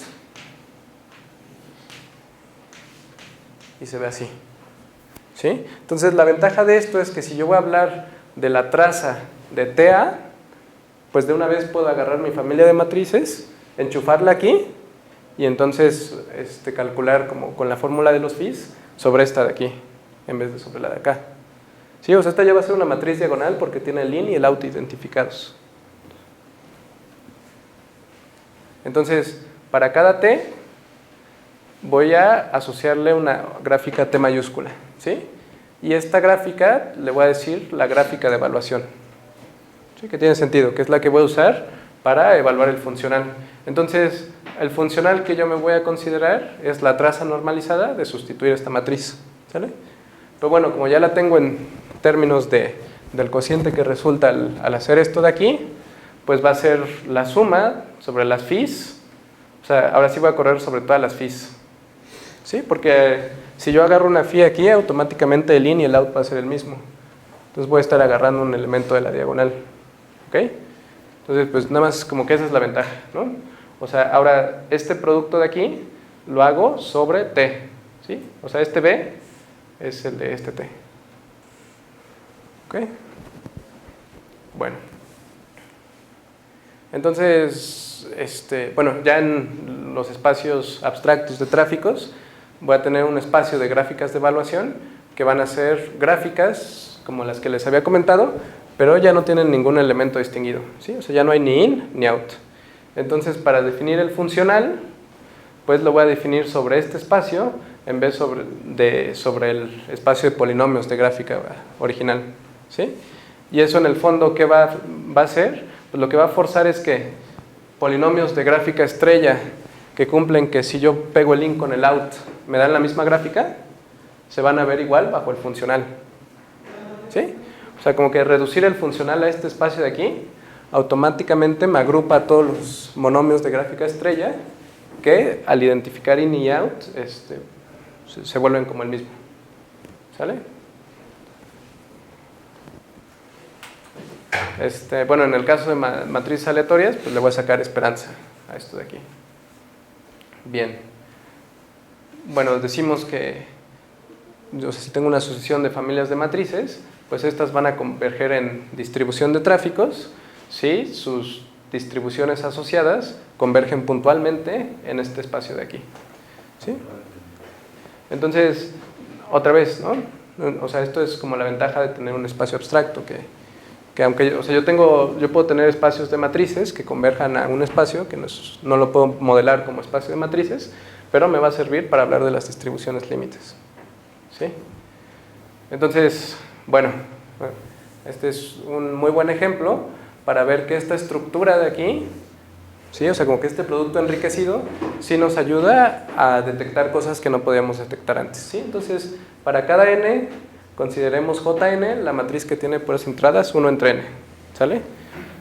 y se ve así, ¿sí? Entonces, la ventaja de esto es que si yo voy a hablar de la traza de TA, pues de una vez puedo agarrar mi familia de matrices, enchufarla aquí, y entonces calcular como con la fórmula de los phis sobre esta de aquí, en vez de sobre la de acá. Sí, o sea, esta ya va a ser una matriz diagonal porque tiene el in y el out identificados. Entonces, para cada t, voy a asociarle una gráfica t mayúscula, ¿sí? Y esta gráfica le voy a decir la gráfica de evaluación, ¿sí? Que tiene sentido, que es la que voy a usar para evaluar el funcional. Entonces, el funcional que yo me voy a considerar es la traza normalizada de sustituir esta matriz, ¿sale? Pero bueno, como ya la tengo en términos del cociente que resulta al hacer esto de aquí, pues va a ser la suma sobre las phis, o sea, ahora sí voy a correr sobre todas las phis, ¿sí? Porque si yo agarro una phi aquí, automáticamente el in y el out va a ser el mismo. Entonces voy a estar agarrando un elemento de la diagonal, ¿ok? Entonces, pues nada más como que esa es la ventaja, ¿no? O sea, ahora este producto de aquí lo hago sobre T, ¿sí? O sea, este B es el de este T. ¿Ok? Bueno. Entonces, bueno, ya en los espacios abstractos de tráficos voy a tener un espacio de gráficas de evaluación que van a ser gráficas como las que les había comentado, pero ya no tienen ningún elemento distinguido, ¿sí? O sea, ya no hay ni in ni out. Entonces, para definir el funcional, pues lo voy a definir sobre este espacio en vez sobre el espacio de polinomios de gráfica original, ¿sí? Y eso en el fondo, ¿qué va a hacer? Pues lo que va a forzar es que polinomios de gráfica estrella que cumplen que si yo pego el in con el out me dan la misma gráfica, se van a ver igual bajo el funcional, ¿sí? O sea, como que reducir el funcional a este espacio de aquí automáticamente me agrupa a todos los monomios de gráfica estrella que al identificar in y out se vuelven como el mismo. ¿Sale? Bueno, en el caso de matrices aleatorias, pues le voy a sacar esperanza a esto de aquí. Bien. Bueno, decimos que si tengo una asociación de familias de matrices, pues estas van a converger en distribución de tráficos si sus distribuciones asociadas convergen puntualmente en este espacio de aquí, ¿sí? Entonces, otra vez, ¿no? O sea, esto es como la ventaja de tener un espacio abstracto, que aunque, o sea, yo puedo tener espacios de matrices que converjan a un espacio, que no lo puedo modelar como espacio de matrices, pero me va a servir para hablar de las distribuciones límites, ¿sí? Entonces, bueno, este es un muy buen ejemplo para ver que esta estructura de aquí, ¿sí? O sea, como que este producto enriquecido sí nos ayuda a detectar cosas que no podíamos detectar antes, ¿sí? Entonces, para cada n, consideremos Jn, la matriz que tiene puras entradas, 1 entre n, ¿sale?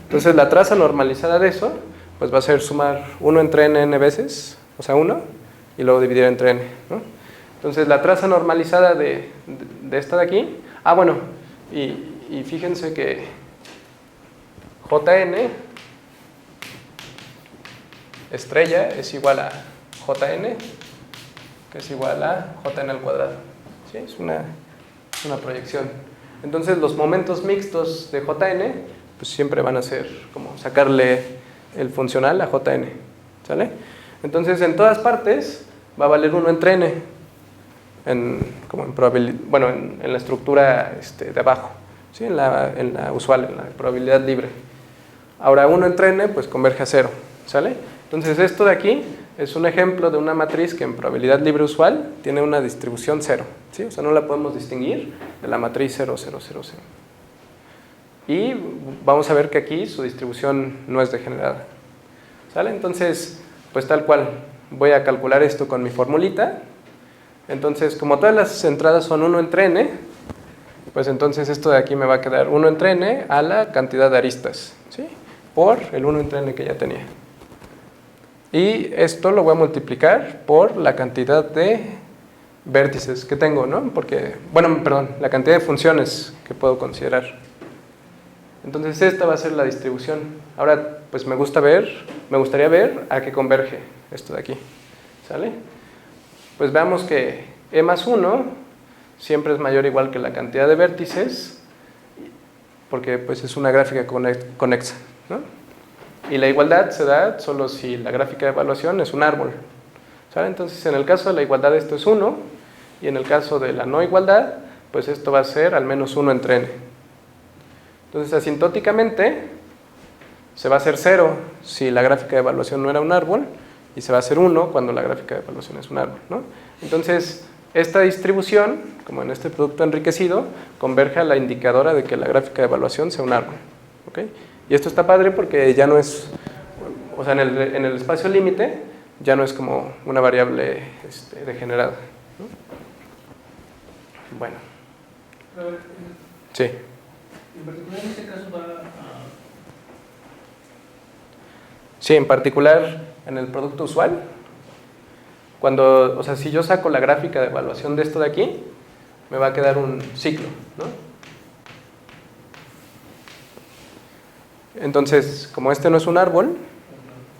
Entonces, la traza normalizada de eso, pues va a ser sumar 1 entre n veces, o sea, 1, y luego dividir entre n, ¿no? Entonces, la traza normalizada de esta de aquí, bueno, y fíjense que Jn estrella es igual a Jn, que es igual a Jn al cuadrado, ¿sí? Es una proyección. Entonces los momentos mixtos de Jn pues siempre van a ser como sacarle el funcional a Jn, ¿sale? Entonces en todas partes va a valer 1 entre n en la estructura de abajo, ¿sí? en la usual, en la probabilidad libre. Ahora 1 entre n pues converge a 0, ¿sale? Entonces esto de aquí es un ejemplo de una matriz que en probabilidad libre usual tiene una distribución 0, ¿sí? O sea, no la podemos distinguir de la matriz 0, 0, 0, 0. Y vamos a ver que aquí su distribución no es degenerada, ¿sale? Entonces, pues tal cual, voy a calcular esto con mi formulita. Entonces, como todas las entradas son 1 entre n, pues entonces esto de aquí me va a quedar 1 entre n a la cantidad de aristas, ¿sí? Por el 1 entre n que ya tenía. Y esto lo voy a multiplicar por la cantidad de vértices que tengo, ¿no? Porque, la cantidad de funciones que puedo considerar. Entonces esta va a ser la distribución. Ahora, pues me gustaría ver a qué converge esto de aquí, ¿sale? Pues veamos que e más 1 siempre es mayor o igual que la cantidad de vértices, porque pues es una gráfica conexa, ¿no? Y la igualdad se da solo si la gráfica de evaluación es un árbol, ¿sale? Entonces en el caso de la igualdad esto es 1, y en el caso de la no igualdad, pues esto va a ser al menos 1 entre n. Entonces asintóticamente se va a hacer 0 si la gráfica de evaluación no era un árbol, y se va a hacer 1 cuando la gráfica de evaluación es un árbol, ¿no? Entonces, esta distribución, como en este producto enriquecido, converge a la indicadora de que la gráfica de evaluación sea un árbol, ¿ok? Y esto está padre porque ya no es, o sea, en el espacio límite, ya no es como una variable degenerada, ¿no? Bueno. Sí. En particular, en este caso va a... Sí, en particular en el producto usual, o sea, si yo saco la gráfica de evaluación de esto de aquí, me va a quedar un ciclo, ¿no? Entonces, como este no es un árbol,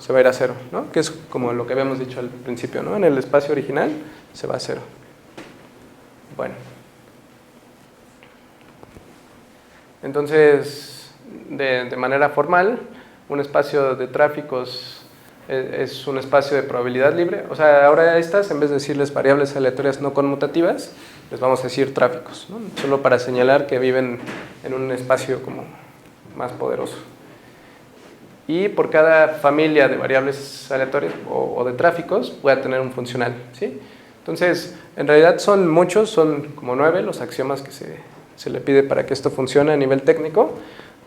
se va a ir a 0, ¿no? Que es como lo que habíamos dicho al principio, ¿no? En el espacio original se va a 0. Bueno. Entonces, de manera formal, un espacio de tráficos es un espacio de probabilidad libre. O sea, ahora estas, en vez de decirles variables aleatorias no conmutativas, les vamos a decir tráficos, ¿no? Solo para señalar que viven en un espacio como más poderoso. Y por cada familia de variables aleatorias o de tráficos voy a tener un funcional, ¿sí? Entonces, en realidad son muchos, son como 9 los axiomas que se le pide para que esto funcione a nivel técnico,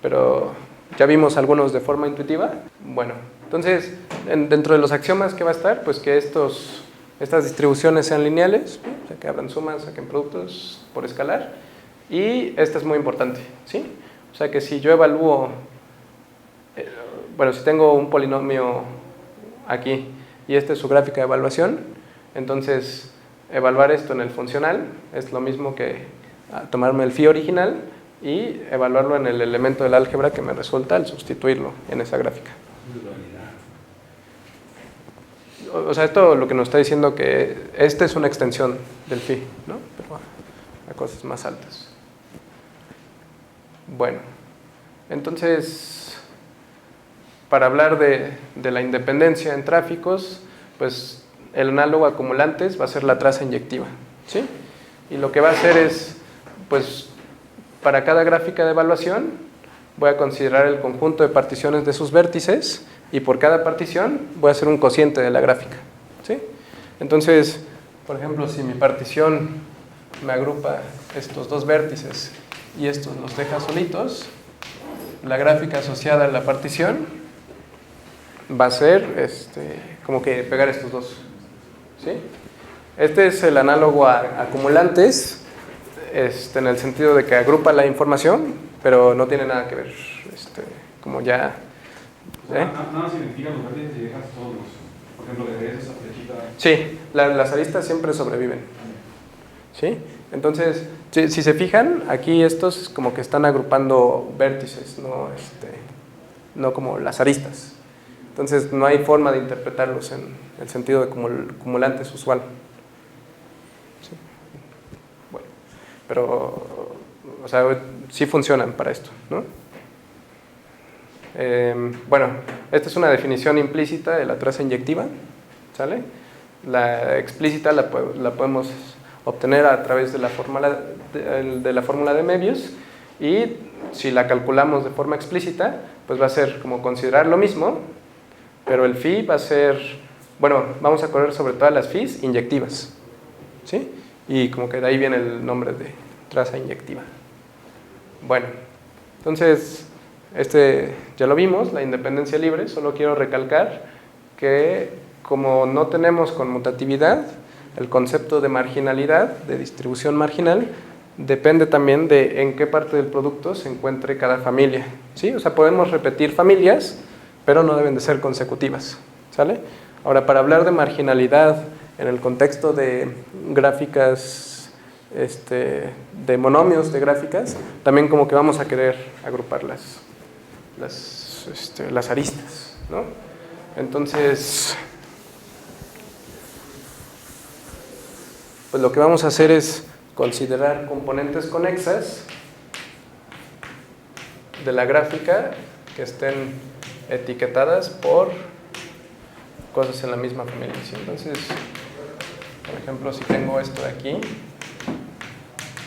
pero ya vimos algunos de forma intuitiva. Bueno, entonces, dentro de los axiomas que va a estar, pues que estas distribuciones sean lineales, ¿sí? O sea, que abran sumas, saquen productos por escalar, y esta es muy importante, ¿sí? O sea, que si yo evalúo, bueno, si tengo un polinomio aquí, y esta es su gráfica de evaluación, entonces evaluar esto en el funcional es lo mismo que tomarme el phi original y evaluarlo en el elemento del álgebra que me resulta al sustituirlo en esa gráfica. O sea, esto lo que nos está diciendo que esta es una extensión del phi, ¿no? Pero a cosas más altas. Bueno, entonces, para hablar de la independencia en tráficos, pues el análogo a acumulantes va a ser la traza inyectiva, ¿sí? Y lo que va a hacer es, pues, para cada gráfica de evaluación, voy a considerar el conjunto de particiones de sus vértices y por cada partición voy a hacer un cociente de la gráfica, ¿sí? Entonces, por ejemplo, si mi partición me agrupa estos dos vértices y estos los deja solitos, la gráfica asociada a la partición va a ser como que pegar estos dos, ¿sí? Este es el análogo a acumulantes, en el sentido de que agrupa la información, pero no tiene nada que ver, como ya... Nada más identifica los vértices y dejas todos los, por ejemplo, de esa flechita. Sí, las aristas siempre sobreviven, ¿sí? Entonces, si se fijan, aquí estos como que están agrupando vértices, no como las aristas. Entonces, no hay forma de interpretarlos en el sentido de acumulantes usual. ¿Sí? Bueno, pero, o sea, sí funcionan para esto, ¿no? Bueno, esta es una definición implícita de la traza inyectiva, ¿sale? La explícita la podemos obtener a través de la fórmula de Möbius, y si la calculamos de forma explícita, pues va a ser como considerar lo mismo, pero el phi va a ser, bueno, vamos a correr sobre todas las phis inyectivas, ¿sí? Y como que de ahí viene el nombre de traza inyectiva. Bueno, entonces, ya lo vimos, la independencia libre. Solo quiero recalcar que como no tenemos conmutatividad, el concepto de marginalidad, de distribución marginal, depende también de en qué parte del producto se encuentre cada familia, ¿sí? O sea, podemos repetir familias, pero no deben de ser consecutivas, ¿sale? Ahora, para hablar de marginalidad en el contexto de gráficas, de monomios de gráficas, también como que vamos a querer agrupar las aristas, ¿no? Entonces, pues lo que vamos a hacer es considerar componentes conexas de la gráfica que estén etiquetadas por cosas en la misma familia, ¿sí? Entonces, por ejemplo, si tengo esto de aquí,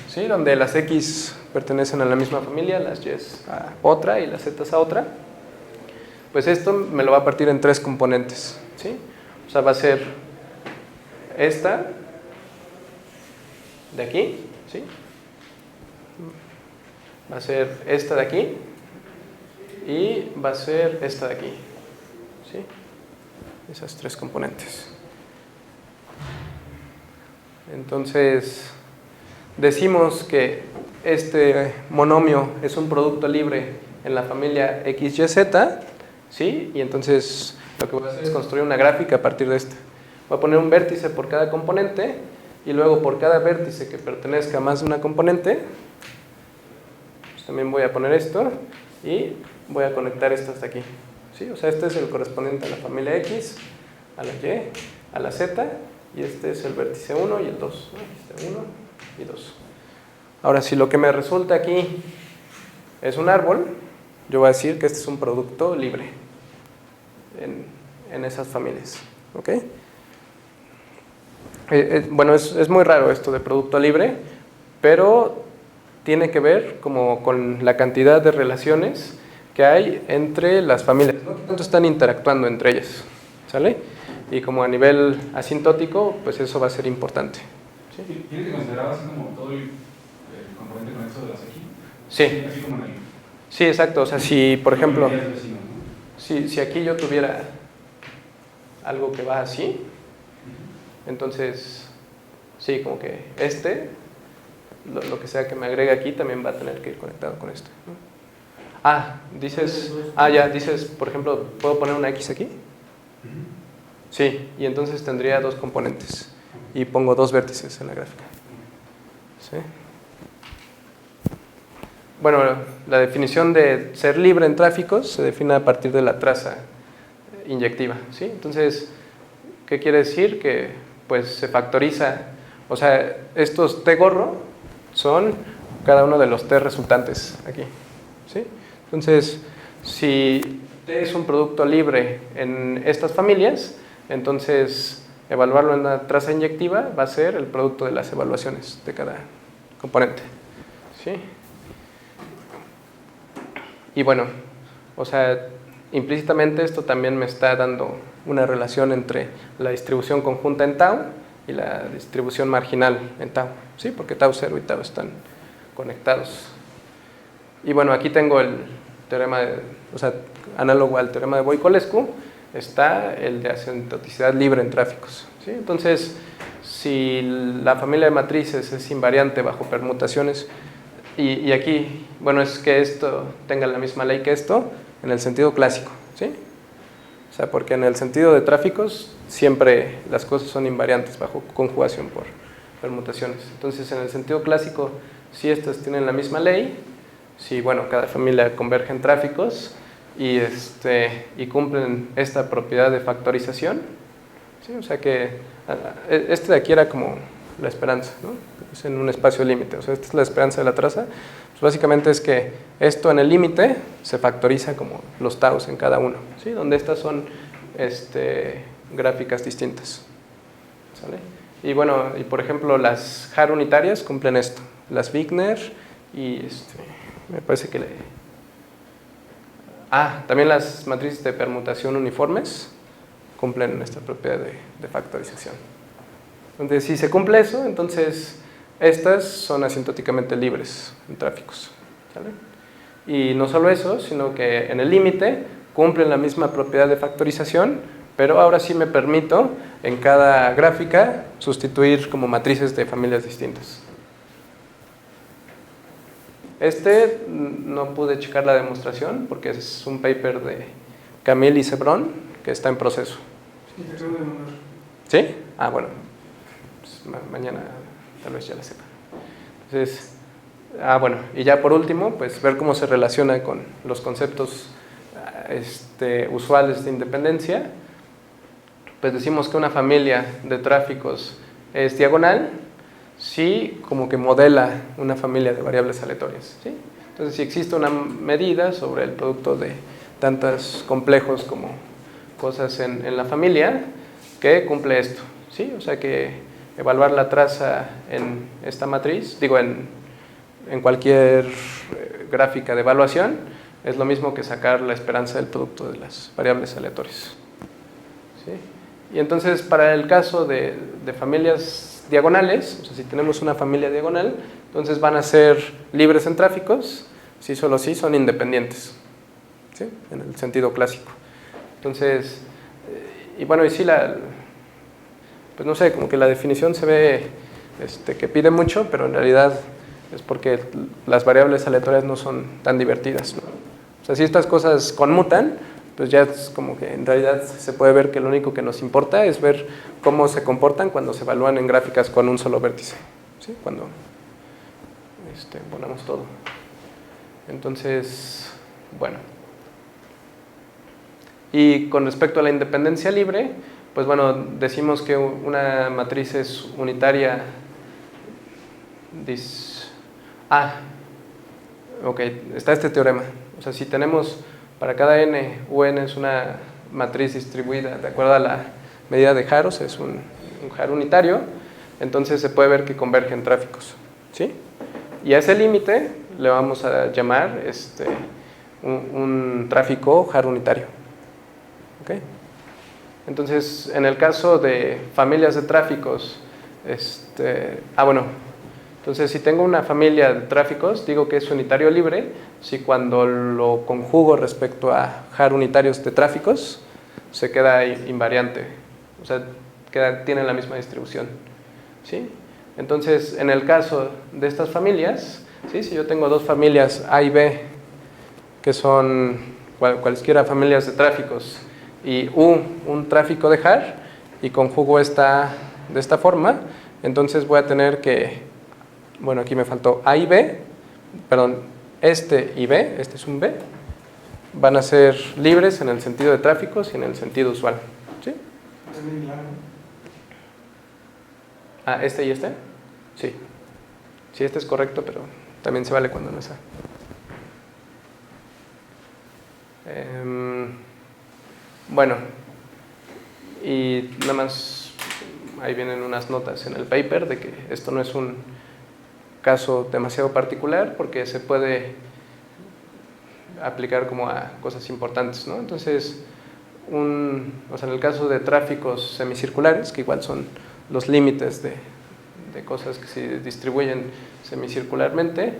¿sí? Donde las X pertenecen a la misma familia, las Y a otra y las Z a otra, pues esto me lo va a partir en 3 componentes, ¿sí? O sea, va a ser esta de aquí, ¿sí? Va a ser esta de aquí y va a ser esta de aquí, ¿sí? Esas 3 componentes. Entonces, decimos que este monomio es un producto libre en la familia XYZ, ¿sí? Y entonces lo que voy a hacer es construir una gráfica a partir de esta. Voy a poner un vértice por cada componente y luego por cada vértice que pertenezca a más de una componente, pues también voy a poner esto y voy a conectar esto hasta aquí, ¿sí? O sea, este es el correspondiente a la familia X, a la Y, a la Z, y este es el vértice 1 y el 2, ¿no? Aquí está 1 y 2. Ahora, si lo que me resulta aquí es un árbol, yo voy a decir que este es un producto libre en esas familias, ¿ok? Bueno, es muy raro esto de producto libre, pero tiene que ver como con la cantidad de relaciones que hay entre las familias, ¿no? ¿Cuánto están interactuando entre ellas? ¿Sale? Y como a nivel asintótico, pues eso va a ser importante. ¿Sí? ¿Tienes que considerar así como todo el componente conexo de las aquí? Sí. Así como en el... Sí, exacto. O sea, si, por ejemplo, Vecinos, ¿no? si aquí yo tuviera algo que va así, entonces, sí, como que lo que sea que me agregue aquí también va a tener que ir conectado con este, ¿no? Dices, por ejemplo, ¿puedo poner una X aquí? Sí, y entonces tendría dos componentes y pongo dos vértices en la gráfica. ¿Sí? Bueno, la definición de ser libre en tráficos se define a partir de la traza inyectiva, ¿sí? Entonces, ¿qué quiere decir? Que pues se factoriza, o sea, estos T gorro son cada uno de los T resultantes aquí, ¿sí? Entonces, si T es un producto libre en estas familias, entonces evaluarlo en la traza inyectiva va a ser el producto de las evaluaciones de cada componente, ¿sí? Y bueno, o sea, implícitamente esto también me está dando una relación entre la distribución conjunta en tau y la distribución marginal en tau, ¿sí? Porque tau 0 y tau están conectados. Y bueno, aquí tengo el teorema, análogo al teorema de Voiculescu, está el de asintoticidad libre en tráficos, ¿sí? Entonces, si la familia de matrices es invariante bajo permutaciones, y aquí, bueno, es que esto tenga la misma ley que esto, en el sentido clásico, ¿sí? O sea, porque en el sentido de tráficos siempre las cosas son invariantes bajo conjugación por permutaciones. Entonces, en el sentido clásico, si estas tienen la misma ley, si, bueno, cada familia converge en tráficos y cumplen esta propiedad de factorización, ¿sí? O sea que este de aquí era como la esperanza, ¿no? Es en un espacio límite, o sea, esta es la esperanza de la traza. Pues básicamente es que esto en el límite se factoriza como los taus en cada uno, ¿sí? Donde estas son gráficas distintas, ¿sale? Y bueno, y por ejemplo las Haar unitarias cumplen esto, las Wigner y me parece que también las matrices de permutación uniformes cumplen esta propiedad de factorización. Entonces, si se cumple eso, entonces estas son asintóticamente libres en tráficos, ¿sale? Y no solo eso, sino que en el límite cumplen la misma propiedad de factorización, pero ahora sí me permito en cada gráfica sustituir como matrices de familias distintas. No pude checar la demostración porque es un paper de Camille y Sebron que está en proceso. Sí, te acabo de mandar. ¿Sí? Bueno. Mañana tal vez ya la sepa. Entonces, bueno, y ya por último, pues ver cómo se relaciona con los conceptos usuales de independencia. Pues decimos que una familia de tráficos es diagonal si como que modela una familia de variables aleatorias, ¿sí? Entonces, si existe una medida sobre el producto de tantos complejos como cosas en la familia que cumple esto, ¿sí? O sea que evaluar la traza en esta matriz, en cualquier gráfica de evaluación, es lo mismo que sacar la esperanza del producto de las variables aleatorias, ¿sí? Y entonces, para el caso de familias diagonales, o sea, si tenemos una familia diagonal, entonces van a ser libres en tráficos, si solo sí son independientes, ¿sí? En el sentido clásico. Entonces, y bueno, y sí pues no sé, como que la definición se ve que pide mucho, pero en realidad es porque las variables aleatorias no son tan divertidas, ¿no? O sea, si estas cosas conmutan, pues ya es como que en realidad se puede ver que lo único que nos importa es ver cómo se comportan cuando se evalúan en gráficas con un solo vértice, ¿sí? Cuando ponemos todo. Entonces, bueno. Y con respecto a la independencia libre, pues bueno, decimos que una matriz es unitaria. Ok, está este teorema. O sea, si tenemos para cada n, un es una matriz distribuida de acuerdo a la medida de Haar, o sea, es un Haar unitario, entonces se puede ver que convergen tráficos, ¿sí? Y a ese límite le vamos a llamar un tráfico Haar unitario. ¿Ok? Entonces, en el caso de familias de tráficos, entonces si tengo una familia de tráficos, digo que es unitario libre, si cuando lo conjugo respecto a Haar unitarios de tráficos, se queda invariante, o sea, tienen la misma distribución, ¿sí? Entonces, en el caso de estas familias, ¿sí? Si yo tengo dos familias A y B, que son cualesquiera familias de tráficos, y un tráfico de Haar, y conjugo de esta forma, entonces voy a tener que, bueno, aquí me faltó A y B, perdón, este y B, este es un B, van a ser libres en el sentido de tráficos y en el sentido usual, ¿sí? ¿Este y este? Sí. Sí, este es correcto, pero también se vale cuando no es A. Bueno, y nada más, ahí vienen unas notas en el paper de que esto no es un caso demasiado particular porque se puede aplicar como a cosas importantes, ¿no? Entonces, en el caso de tráficos semicirculares, que igual son los límites de cosas que se distribuyen semicircularmente,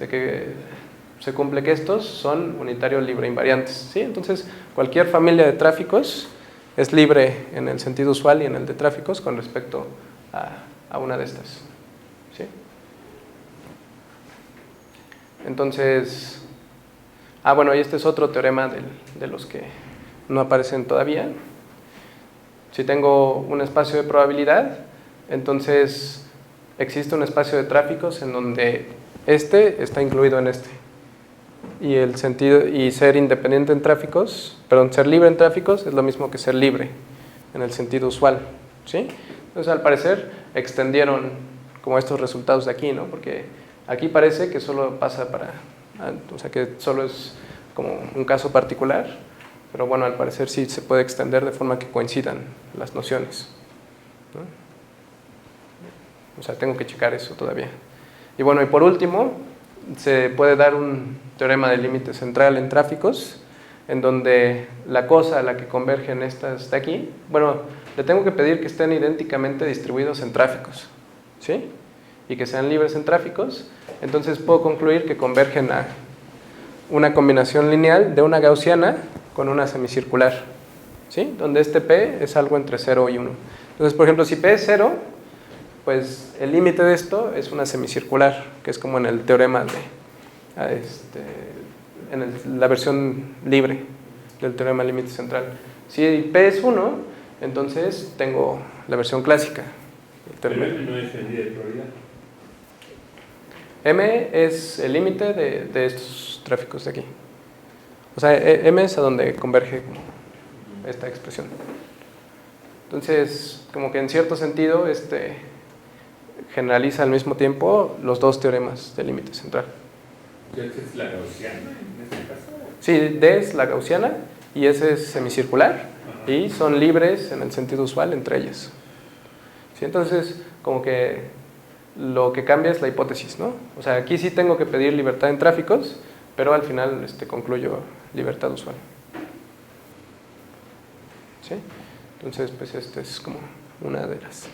que se cumple que estos son unitario libre invariantes, ¿sí? Entonces, cualquier familia de tráficos es libre en el sentido usual y en el de tráficos con respecto a una de estas, ¿sí? Entonces, bueno, y este es otro teorema de los que no aparecen todavía. Si tengo un espacio de probabilidad, entonces existe un espacio de tráficos en donde este está incluido en este. Y ser independiente en tráficos, ser libre en tráficos es lo mismo que ser libre en el sentido usual, ¿sí? Entonces, al parecer, extendieron como estos resultados de aquí, ¿no? Porque aquí parece que solo pasa o sea, que solo es como un caso particular, pero bueno, al parecer sí se puede extender de forma que coincidan las nociones, ¿no? O sea, tengo que checar eso todavía. Y bueno, y por último, se puede dar un teorema de límite central en tráficos, en donde la cosa a la que convergen estas de aquí, bueno, le tengo que pedir que estén idénticamente distribuidos en tráficos, ¿sí? Y que sean libres en tráficos, entonces puedo concluir que convergen a una combinación lineal de una gaussiana con una semicircular, ¿sí? Donde este P es algo entre 0 y 1. Entonces, por ejemplo, si P es 0, pues el límite de esto es una semicircular, que es como en el teorema la versión libre del teorema límite central. Si P es 1, entonces tengo la versión clásica. Pero M no es medida de probabilidad. M es el límite de estos tráficos de aquí. O sea, M es a donde converge esta expresión. Entonces, como que en cierto sentido, generaliza al mismo tiempo los dos teoremas del límite central. ¿Esta es la gaussiana en este caso? Sí, D es la gaussiana y S es semicircular. Ajá. Y son libres en el sentido usual entre ellas. ¿Sí? Entonces, como que lo que cambia es la hipótesis, ¿no? O sea, aquí sí tengo que pedir libertad en tráficos, pero al final concluyo libertad usual. ¿Sí? Entonces, pues es como una de las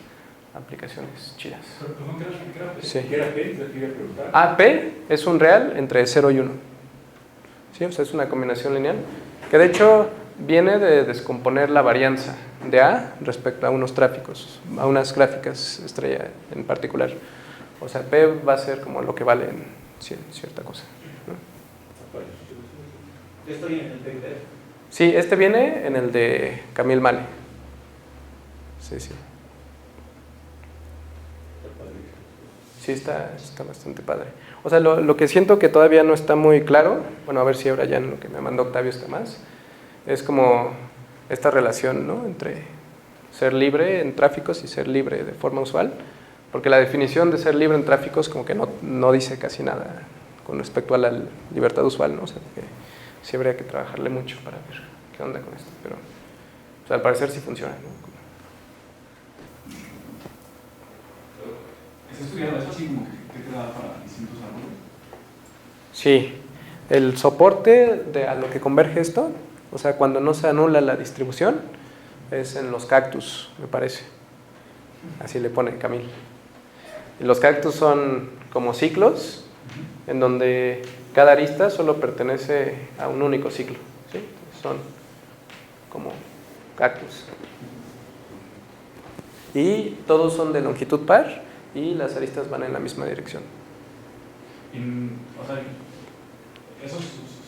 aplicaciones chidas. Perdón, ¿qué era P? Sí. ¿Qué era P? Te iba a preguntar. P es un real entre 0 y 1. ¿Sí? O sea, es una combinación lineal que de hecho viene de descomponer la varianza de A respecto a unos tráficos, a unas gráficas estrella en particular. O sea, P va a ser como lo que vale en cierta cosa, ¿no? ¿Esto viene en el PIB? Sí, este viene en el de Camille Male. Sí, sí. Sí, está bastante padre. O sea, lo que siento que todavía no está muy claro, bueno, a ver si ahora ya en lo que me mandó Octavio está más, es como esta relación, ¿no?, entre ser libre en tráficos y ser libre de forma usual, porque la definición de ser libre en tráficos como que no dice casi nada con respecto a la libertad usual, ¿no? O sea, que sí habría que trabajarle mucho para ver qué onda con esto, pero o sea, al parecer sí funciona, ¿no? ¿Estás estudiando eso así como que te da para distintos árboles? Sí, el soporte a lo que converge esto, o sea, cuando no se anula la distribución, es en los cactus, me parece. Así le pone Camille. Y los cactus son como ciclos, en donde cada arista solo pertenece a un único ciclo, ¿sí? Son como cactus. Y todos son de longitud par y las aristas van en la misma dirección. O sea, ¿esos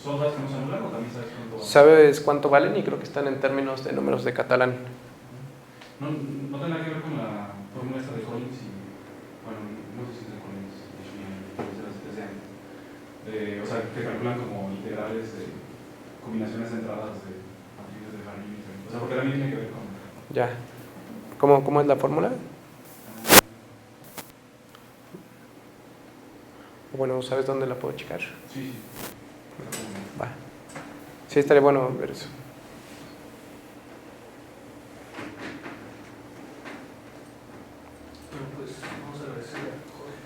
son las que no se anulan o también sabes cuánto valen? ¿Sabes cuánto valen? Y creo que están en términos de números de Catalán. No tiene nada que ver con la fórmula esta de Collins y, bueno, no sé si es de Collins, o sea, que calculan como integrales de combinaciones de entradas de matrices de Hardy. O sea, porque también tiene que ver con... Ya. ¿Cómo es la fórmula? Bueno, ¿sabes dónde la puedo checar? Sí. Va. Sí, estaría bueno ver eso. Bueno, pues vamos a agradecerle a Jorge.